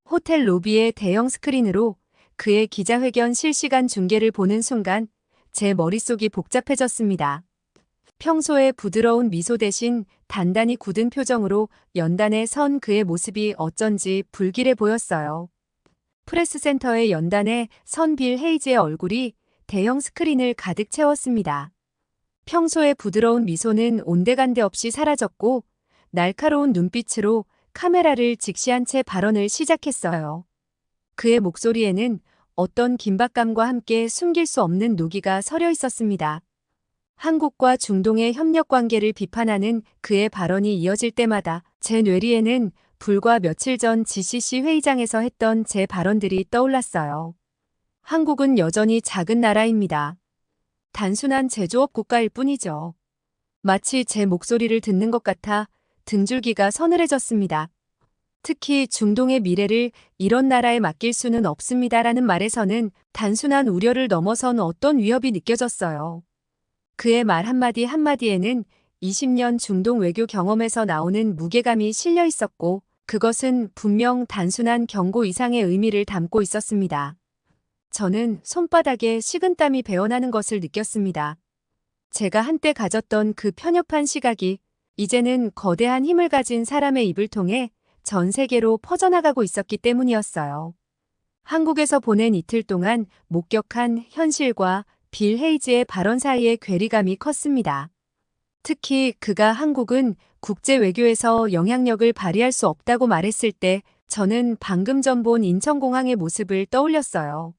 호텔 로비의 대형 스크린으로 그의 기자회견 실시간 중계를 보는 순간 제 머릿속이 복잡해졌습니다. 평소에 부드러운 미소 대신 단단히 굳은 표정으로 연단에 선 그의 모습이 어쩐지 불길해 보였어요. 프레스센터의 연단에 선 빌 헤이즈의 얼굴이 대형 스크린을 가득 채웠습니다. 평소의 부드러운 미소는 온데간데 없이 사라졌고 날카로운 눈빛으로 카메라를 직시한 채 발언을 시작했어요. 그의 목소리에는 어떤 긴박감과 함께 숨길 수 없는 노기가 서려 있었습니다. 한국과 중동의 협력 관계를 비판하는 그의 발언이 이어질 때마다 제 뇌리에는 불과 며칠 전 GCC 회의장에서 했던 제 발언들이 떠올랐어요. 한국은 여전히 작은 나라입니다. 단순한 제조업 국가일 뿐이죠. 마치 제 목소리를 듣는 것 같아 등줄기가 서늘해졌습니다. 특히 중동의 미래를 이런 나라에 맡길 수는 없습니다라는 말에서는 단순한 우려를 넘어선 어떤 위협이 느껴졌어요. 그의 말 한마디 한마디에는 20년 중동 외교 경험에서 나오는 무게감이 실려 있었고 그것은 분명 단순한 경고 이상의 의미를 담고 있었습니다. 저는 손바닥에 식은땀이 배어나는 것을 느꼈습니다. 제가 한때 가졌던 그 편협한 시각이 이제는 거대한 힘을 가진 사람의 입을 통해 전 세계로 퍼져나가고 있었기 때문이었어요. 한국에서 보낸 이틀 동안 목격한 현실과 빌 헤이즈의 발언 사이의 괴리감이 컸습니다. 특히 그가 한국은 국제 외교에서 영향력을 발휘할 수 없다고 말했을 때 저는 방금 전 본 인천공항의 모습을 떠올렸어요.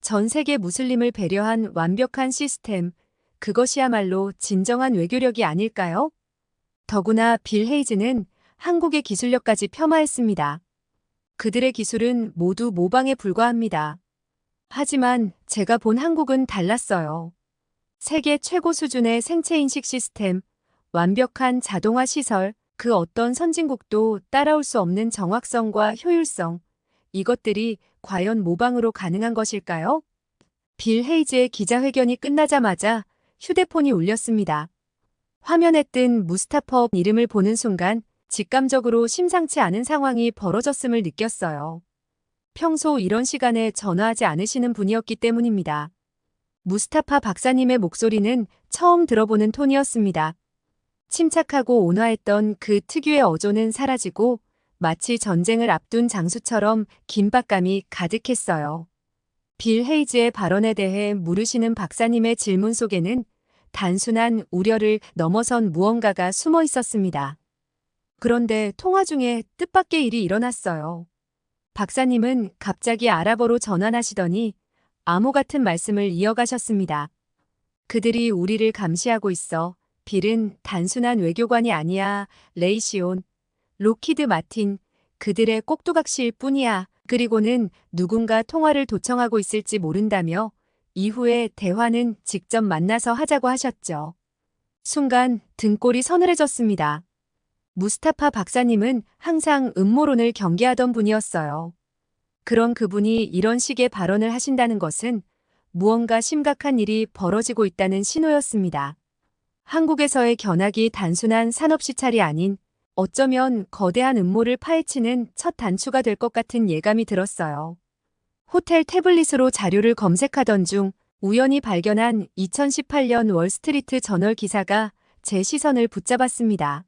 전 세계 무슬림을 배려한 완벽한 시스템, 그것이야말로 진정한 외교력이 아닐까요? 더구나 빌 헤이즈는 한국의 기술력까지 폄하했습니다. 그들의 기술은 모두 모방에 불과합니다. 하지만 제가 본 한국은 달랐어요. 세계 최고 수준의 생체인식 시스템, 완벽한 자동화 시설, 그 어떤 선진국도 따라올 수 없는 정확성과 효율성, 이것들이 과연 모방으로 가능한 것일까요? 빌 헤이즈의 기자회견이 끝나자마자 휴대폰이 울렸습니다. 화면에 뜬 무스타퍼 이름을 보는 순간 직감적으로 심상치 않은 상황이 벌어졌음을 느꼈어요. 평소 이런 시간에 전화하지 않으시는 분이었기 때문입니다. 무스타파 박사님의 목소리는 처음 들어보는 톤이었습니다. 침착하고 온화했던 그 특유의 어조는 사라지고 마치 전쟁을 앞둔 장수처럼 긴박감이 가득했어요. 빌 헤이즈의 발언에 대해 물으시는 박사님의 질문 속에는 단순한 우려를 넘어선 무언가가 숨어 있었습니다. 그런데 통화 중에 뜻밖의 일이 일어났어요. 박사님은 갑자기 아랍어로 전환하시더니 암호 같은 말씀을 이어가셨습니다. 그들이 우리를 감시하고 있어. 빌은 단순한 외교관이 아니야. 레이시온, 로키드 마틴, 그들의 꼭두각시일 뿐이야. 그리고는 누군가 통화를 도청하고 있을지 모른다며 이후에 대화는 직접 만나서 하자고 하셨죠. 순간 등골이 서늘해졌습니다. 무스타파 박사님은 항상 음모론을 경계하던 분이었어요. 그런 그분이 이런 식의 발언을 하신다는 것은 무언가 심각한 일이 벌어지고 있다는 신호였습니다. 한국에서의 견학이 단순한 산업시찰이 아닌 어쩌면 거대한 음모를 파헤치는 첫 단추가 될 것 같은 예감이 들었어요. 호텔 태블릿으로 자료를 검색하던 중 우연히 발견한 2018년 월스트리트 저널 기사가 제 시선을 붙잡았습니다.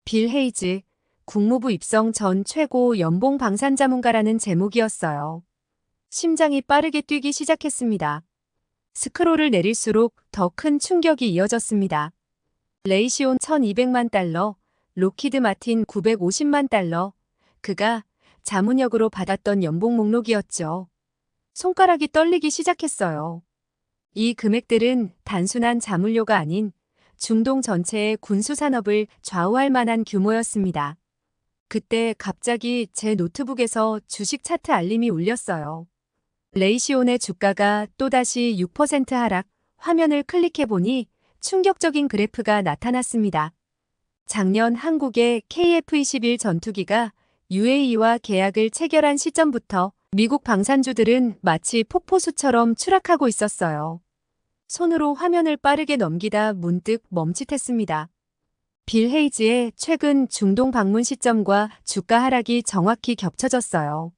빌 헤이즈, 국무부 입성 전 최고 연봉 방산자문가라는 제목이었어요. 심장이 빠르게 뛰기 시작했습니다. 스크롤을 내릴수록 더 큰 충격이 이어졌습니다. 레이시온 1200만 달러, 로키드 마틴 950만 달러, 그가 자문역으로 받았던 연봉 목록이었죠. 손가락이 떨리기 시작했어요. 이 금액들은 단순한 자문료가 아닌 중동 전체의 군수산업을 좌우할 만한 규모였습니다. 그때 갑자기 제 노트북에서 주식 차트 알림이 울렸어요. 레이시온의 주가가 또다시 6% 하락, 화면을 클릭해보니 충격적인 그래프가 나타났습니다. 작년 한국의 KF-21 전투기가 UAE와 계약을 체결한 시점부터 미국 방산주들은 마치 폭포수처럼 추락하고 있었어요. 손으로 화면을 빠르게 넘기다 문득 멈칫했습니다. 빌 헤이즈의 최근 중동 방문 시점과 주가 하락이 정확히 겹쳐졌어요.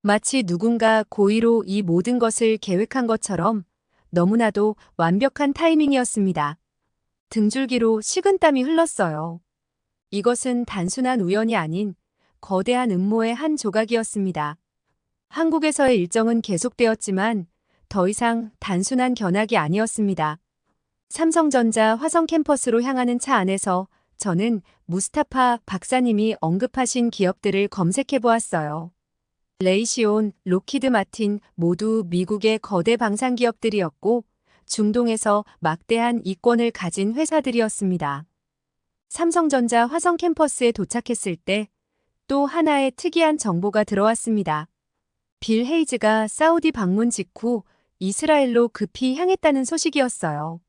마치 누군가 고의로 이 모든 것을 계획한 것처럼 너무나도 완벽한 타이밍이었습니다. 등줄기로 식은땀이 흘렀어요. 이것은 단순한 우연이 아닌 거대한 음모의 한 조각이었습니다. 한국에서의 일정은 계속되었지만 더 이상 단순한 견학이 아니었습니다. 삼성전자 화성 캠퍼스로 향하는 차 안에서 저는 무스타파 박사님이 언급하신 기업들을 검색해 보았어요. 레이시온, 로키드 마틴 모두 미국의 거대 방산 기업들이었고 중동에서 막대한 이권을 가진 회사들이었습니다. 삼성전자 화성 캠퍼스에 도착했을 때 또 하나의 특이한 정보가 들어왔습니다. 빌 헤이즈가 사우디 방문 직후 이스라엘로 급히 향했다는 소식이었어요.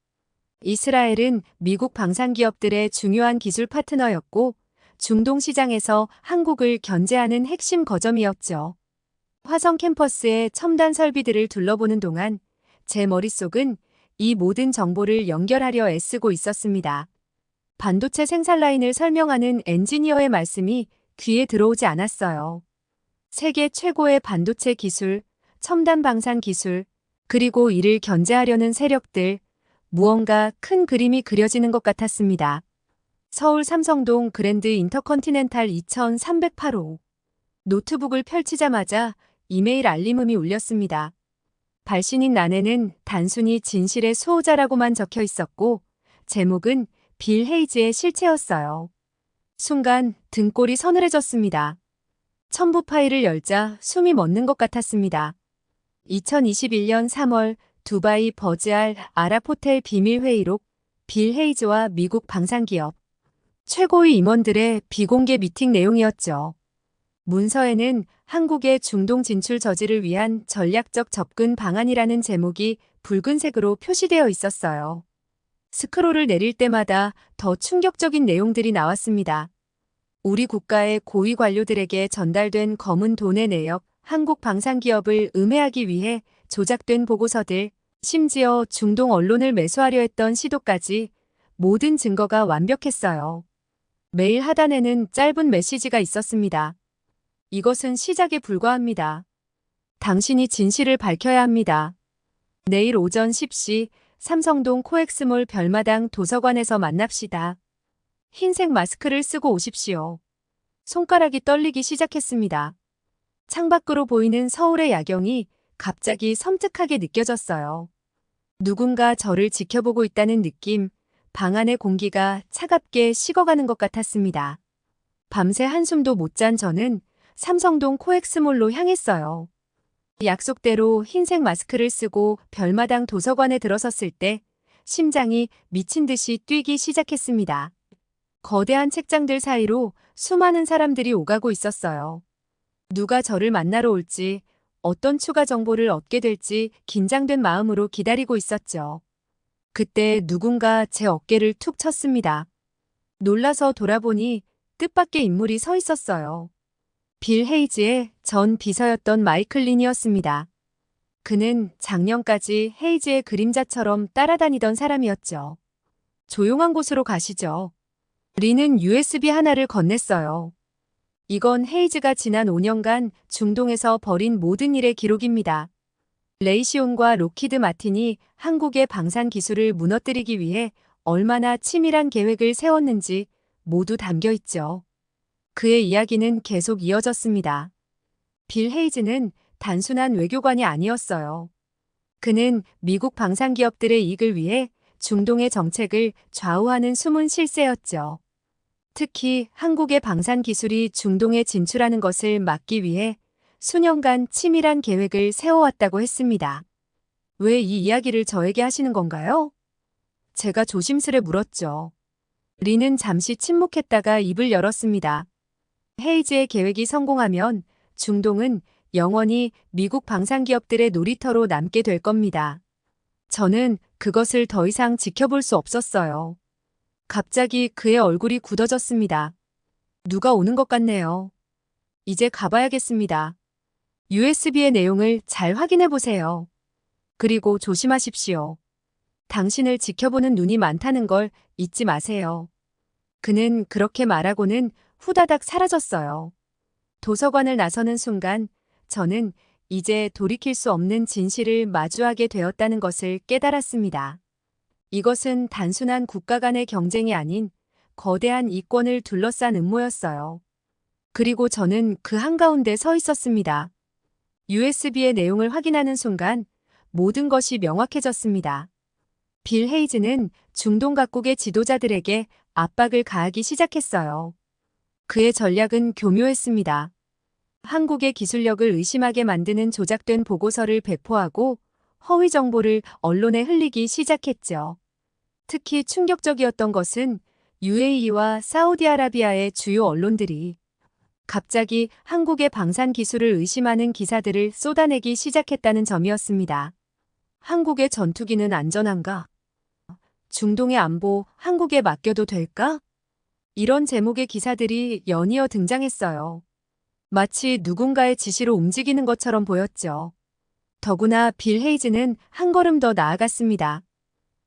이스라엘은 미국 방산 기업들의 중요한 기술 파트너였고 중동 시장에서 한국을 견제하는 핵심 거점이었죠. 화성 캠퍼스의 첨단 설비들을 둘러보는 동안 제 머릿속은 이 모든 정보를 연결하려 애쓰고 있었습니다. 반도체 생산 라인을 설명하는 엔지니어의 말씀이 귀에 들어오지 않았어요. 세계 최고의 반도체 기술, 첨단 방산 기술, 그리고 이를 견제하려는 세력들, 무언가 큰 그림이 그려지는 것 같았습니다. 서울 삼성동 그랜드 인터컨티넨탈 2308호. 노트북을 펼치자마자 이메일 알림음이 울렸습니다. 발신인 란에는 단순히 진실의 수호자라고만 적혀 있었고 제목은 빌 헤이즈의 실체였어요. 순간 등골이 서늘해졌습니다. 첨부 파일을 열자 숨이 멎는 것 같았습니다. 2021년 3월 두바이 버즈알 아랍호텔 비밀회의록 빌 헤이즈와 미국 방산기업 최고위 임원들의 비공개 미팅 내용이었죠. 문서에는 한국의 중동 진출 저지를 위한 전략적 접근 방안이라는 제목이 붉은색으로 표시되어 있었어요. 스크롤을 내릴 때마다 더 충격적인 내용들이 나왔습니다. 우리 국가의 고위 관료들에게 전달된 검은 돈의 내역, 한국 방산기업을 음해하기 위해 조작된 보고서들, 심지어 중동 언론을 매수하려 했던 시도까지 모든 증거가 완벽했어요. 메일 하단에는 짧은 메시지가 있었습니다. 이것은 시작에 불과합니다. 당신이 진실을 밝혀야 합니다. 내일 오전 10시 삼성동 코엑스몰 별마당 도서관에서 만납시다. 흰색 마스크를 쓰고 오십시오. 손가락이 떨리기 시작했습니다. 창밖으로 보이는 서울의 야경이 갑자기 섬뜩하게 느껴졌어요. 누군가 저를 지켜보고 있다는 느낌, 방 안의 공기가 차갑게 식어가는 것 같았습니다. 밤새 한숨도 못 잔 저는 삼성동 코엑스몰로 향했어요. 약속대로 흰색 마스크를 쓰고 별마당 도서관에 들어섰을 때 심장이 미친 듯이 뛰기 시작했습니다. 거대한 책장들 사이로 수많은 사람들이 오가고 있었어요. 누가 저를 만나러 올지, 어떤 추가 정보를 얻게 될지 긴장된 마음으로 기다리고 있었죠. 그때 누군가 제 어깨를 툭 쳤습니다. 놀라서 돌아보니 뜻밖의 인물이 서 있었어요. 빌 헤이즈의 전 비서였던 마이클 린이었습니다. 그는 작년까지 헤이즈의 그림자처럼 따라다니던 사람이었죠. 조용한 곳으로 가시죠. 린은 USB 하나를 건넸어요. 이건 헤이즈가 지난 5년간 중동에서 벌인 모든 일의 기록입니다. 레이시온과 로키드 마틴이 한국의 방산 기술을 무너뜨리기 위해 얼마나 치밀한 계획을 세웠는지 모두 담겨 있죠. 그의 이야기는 계속 이어졌습니다. 빌 헤이즈는 단순한 외교관이 아니었어요. 그는 미국 방산기업들의 이익을 위해 중동의 정책을 좌우하는 숨은 실세였죠. 특히 한국의 방산 기술이 중동에 진출하는 것을 막기 위해 수년간 치밀한 계획을 세워왔다고 했습니다. 왜 이 이야기를 저에게 하시는 건가요? 제가 조심스레 물었죠. 린은 잠시 침묵했다가 입을 열었습니다. 헤이즈의 계획이 성공하면 중동은 영원히 미국 방산기업들의 놀이터로 남게 될 겁니다. 저는 그것을 더 이상 지켜볼 수 없었어요. 갑자기 그의 얼굴이 굳어졌습니다. 누가 오는 것 같네요. 이제 가봐야겠습니다. USB의 내용을 잘 확인해 보세요. 그리고 조심하십시오. 당신을 지켜보는 눈이 많다는 걸 잊지 마세요. 그는 그렇게 말하고는 후다닥 사라졌어요. 도서관을 나서는 순간 저는 이제 돌이킬 수 없는 진실을 마주하게 되었다는 것을 깨달았습니다. 이것은 단순한 국가 간의 경쟁이 아닌 거대한 이권을 둘러싼 음모였어요. 그리고 저는 그 한가운데 서 있었습니다. USB의 내용을 확인하는 순간 모든 것이 명확해졌습니다. 빌 헤이즈는 중동 각국의 지도자들에게 압박을 가하기 시작했어요. 그의 전략은 교묘했습니다. 한국의 기술력을 의심하게 만드는 조작된 보고서를 배포하고 허위 정보를 언론에 흘리기 시작했죠. 특히 충격적이었던 것은 UAE와 사우디아라비아의 주요 언론들이 갑자기 한국의 방산 기술을 의심하는 기사들을 쏟아내기 시작했다는 점이었습니다. 한국의 전투기는 안전한가? 중동의 안보 한국에 맡겨도 될까? 이런 제목의 기사들이 연이어 등장했어요. 마치 누군가의 지시로 움직이는 것처럼 보였죠. 더구나 빌 헤이즈는 한 걸음 더 나아갔습니다.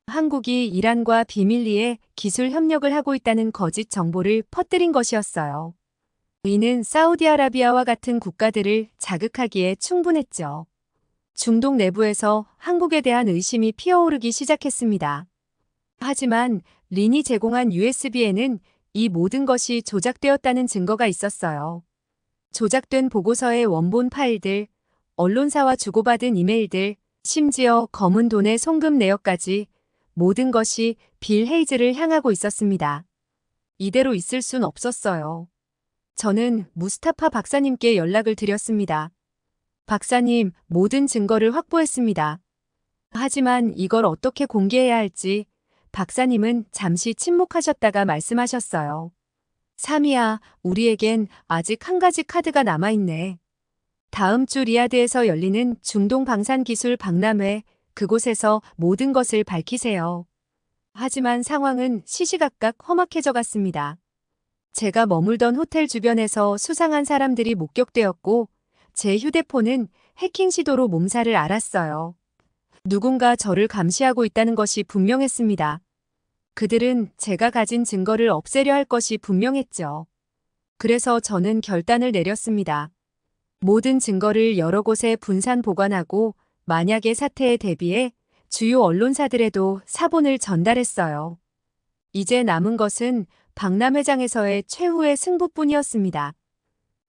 한국이 이란과 비밀리에 기술 협력을 하고 있다는 거짓 정보를 퍼뜨린 것이었어요. 이는 사우디아라비아와 같은 국가들을 자극하기에 충분했죠. 중동 내부에서 한국에 대한 의심이 피어오르기 시작했습니다. 하지만 린이 제공한 USB에는 이 모든 것이 조작되었다는 증거가 있었어요. 조작된 보고서의 원본 파일들, 언론사와 주고받은 이메일들, 심지어 검은 돈의 송금 내역까지 모든 것이 빌 헤이즈를 향하고 있었습니다. 이대로 있을 순 없었어요. 저는 무스타파 박사님께 연락을 드렸습니다. 박사님, 모든 증거를 확보했습니다. 하지만 이걸 어떻게 공개해야 할지 박사님은 잠시 침묵하셨다가 말씀하셨어요. 사미야, 우리에겐 아직 한 가지 카드가 남아있네. 다음 주 리야드에서 열리는 중동 방산기술 박람회, 그곳에서 모든 것을 밝히세요. 하지만 상황은 시시각각 험악해져 갔습니다. 제가 머물던 호텔 주변에서 수상한 사람들이 목격되었고 제 휴대폰은 해킹 시도로 몸살을 앓았어요. 누군가 저를 감시하고 있다는 것이 분명했습니다. 그들은 제가 가진 증거를 없애려 할 것이 분명했죠. 그래서 저는 결단을 내렸습니다. 모든 증거를 여러 곳에 분산 보관하고 만약의 사태에 대비해 주요 언론사들에도 사본을 전달했어요. 이제 남은 것은 박람회장에서의 최후의 승부뿐이었습니다.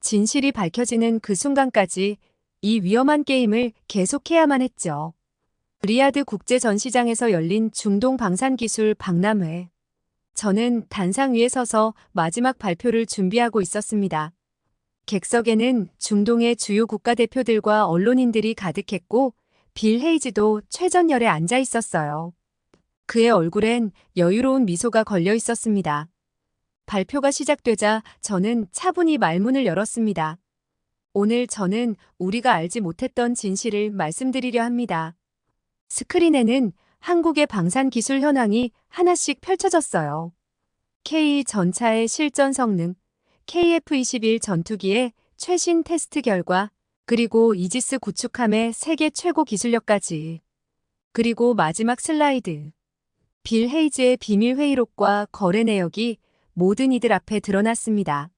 진실이 밝혀지는 그 순간까지 이 위험한 게임을 계속해야만 했죠. 리야드 국제전시장에서 열린 중동 방산기술 박람회. 저는 단상 위에 서서 마지막 발표를 준비하고 있었습니다. 객석에는 중동의 주요 국가대표들과 언론인들이 가득했고 빌 헤이즈도 최전열에 앉아 있었어요. 그의 얼굴엔 여유로운 미소가 걸려 있었습니다. 발표가 시작되자 저는 차분히 말문을 열었습니다. 오늘 저는 우리가 알지 못했던 진실을 말씀드리려 합니다. 스크린에는 한국의 방산 기술 현황이 하나씩 펼쳐졌어요. K 전차의 실전 성능, KF-21 전투기의 최신 테스트 결과, 그리고 이지스 구축함의 세계 최고 기술력까지. 그리고 마지막 슬라이드. 빌 헤이즈의 비밀 회의록과 거래 내역이 모든 이들 앞에 드러났습니다.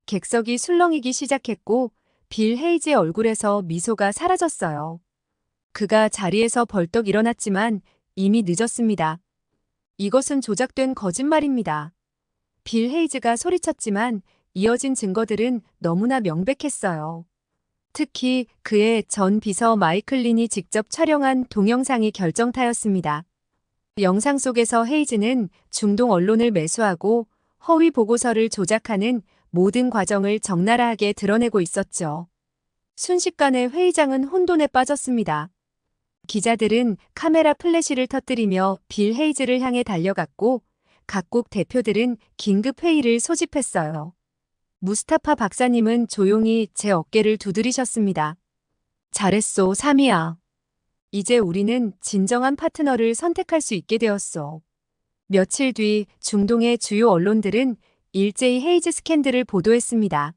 객석이 술렁이기 시작했고 빌 헤이즈의 얼굴에서 미소가 사라졌어요. 그가 자리에서 벌떡 일어났지만 이미 늦었습니다. 이것은 조작된 거짓말입니다. 빌 헤이즈가 소리쳤지만 이어진 증거들은 너무나 명백했어요. 특히 그의 전 비서 마이클 린이 직접 촬영한 동영상이 결정타였습니다. 영상 속에서 헤이즈는 중동 언론을 매수하고 허위 보고서를 조작하는 모든 과정을 적나라하게 드러내고 있었죠. 순식간에 회의장은 혼돈에 빠졌습니다. 기자들은 카메라 플래시를 터뜨리며 빌 헤이즈를 향해 달려갔고 각국 대표들은 긴급 회의를 소집했어요. 무스타파 박사님은 조용히 제 어깨를 두드리셨습니다. 잘했소, 사미야. 이제 우리는 진정한 파트너를 선택할 수 있게 되었소. 며칠 뒤 중동의 주요 언론들은 일제히 헤이즈 스캔들을 보도했습니다.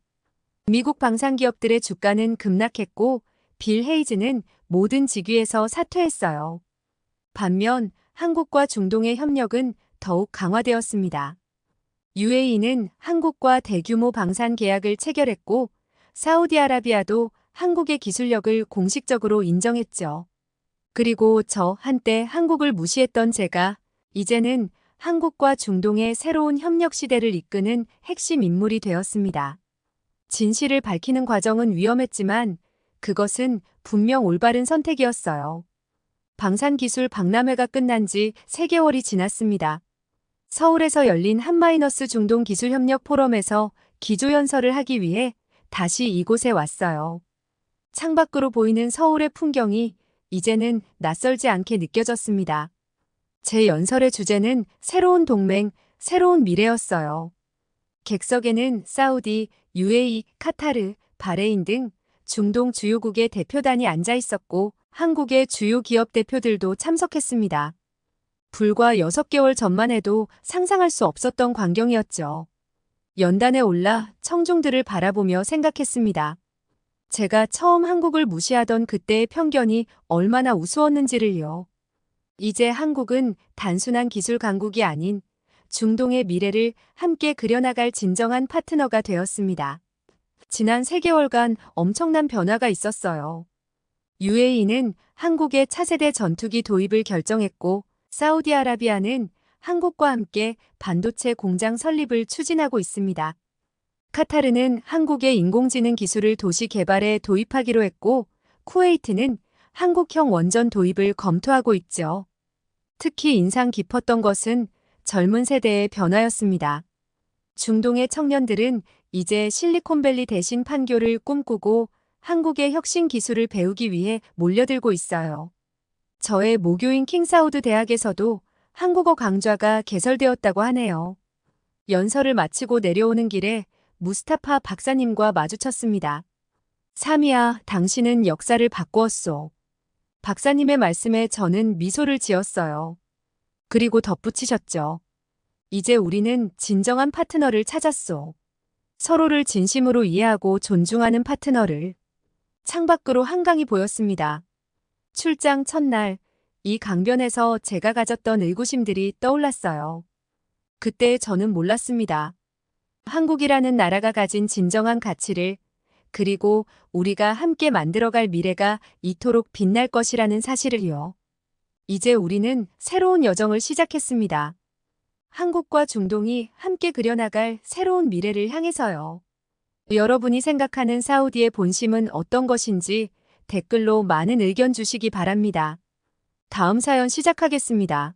미국 방산기업들의 주가는 급락했고 빌 헤이즈는 모든 직위에서 사퇴했어요. 반면 한국과 중동의 협력은 더욱 강화되었습니다. UAE는 한국과 대규모 방산 계약을 체결했고 사우디아라비아도 한국의 기술력을 공식적으로 인정했죠. 그리고 저 한때 한국을 무시했던 제가 이제는 한국과 중동의 새로운 협력 시대를 이끄는 핵심 인물이 되었습니다. 진실을 밝히는 과정은 위험했지만 그것은 분명 올바른 선택이었어요. 방산기술 박람회가 끝난 지 3개월이 지났습니다. 서울에서 열린 한마이너스 중동 기술협력 포럼에서 기조연설을 하기 위해 다시 이곳에 왔어요. 창밖으로 보이는 서울의 풍경이 이제는 낯설지 않게 느껴졌습니다. 제 연설의 주제는 새로운 동맹, 새로운 미래였어요. 객석에는 사우디, UAE, 카타르, 바레인 등 중동 주요국의 대표단이 앉아 있었고 한국의 주요 기업 대표들도 참석했습니다. 불과 6개월 전만 해도 상상할 수 없었던 광경이었죠. 연단에 올라 청중들을 바라보며 생각했습니다. 제가 처음 한국을 무시하던 그때의 편견이 얼마나 우스웠는지를요. 이제 한국은 단순한 기술 강국이 아닌 중동의 미래를 함께 그려나갈 진정한 파트너가 되었습니다. 지난 3개월간 엄청난 변화가 있었어요. UAE는 한국의 차세대 전투기 도입을 결정했고 사우디아라비아는 한국과 함께 반도체 공장 설립을 추진하고 있습니다. 카타르는 한국의 인공지능 기술을 도시 개발에 도입하기로 했고 쿠웨이트는 한국형 원전 도입을 검토하고 있죠. 특히 인상 깊었던 것은 젊은 세대의 변화였습니다. 중동의 청년들은 이제 실리콘밸리 대신 판교를 꿈꾸고 한국의 혁신 기술을 배우기 위해 몰려들고 있어요. 저의 모교인 킹사우드 대학에서도 한국어 강좌가 개설되었다고 하네요. 연설을 마치고 내려오는 길에 무스타파 박사님과 마주쳤습니다. 사미야, 당신은 역사를 바꾸었소. 박사님의 말씀에 저는 미소를 지었어요. 그리고 덧붙이셨죠. 이제 우리는 진정한 파트너를 찾았소. 서로를 진심으로 이해하고 존중하는 파트너를. 창밖으로 한강이 보였습니다. 출장 첫날, 이 강변에서 제가 가졌던 의구심들이 떠올랐어요. 그때 저는 몰랐습니다. 한국이라는 나라가 가진 진정한 가치를, 그리고 우리가 함께 만들어갈 미래가 이토록 빛날 것이라는 사실을요. 이제 우리는 새로운 여정을 시작했습니다. 한국과 중동이 함께 그려나갈 새로운 미래를 향해서요. 여러분이 생각하는 사우디의 본심은 어떤 것인지 댓글로 많은 의견 주시기 바랍니다. 다음 사연 시작하겠습니다.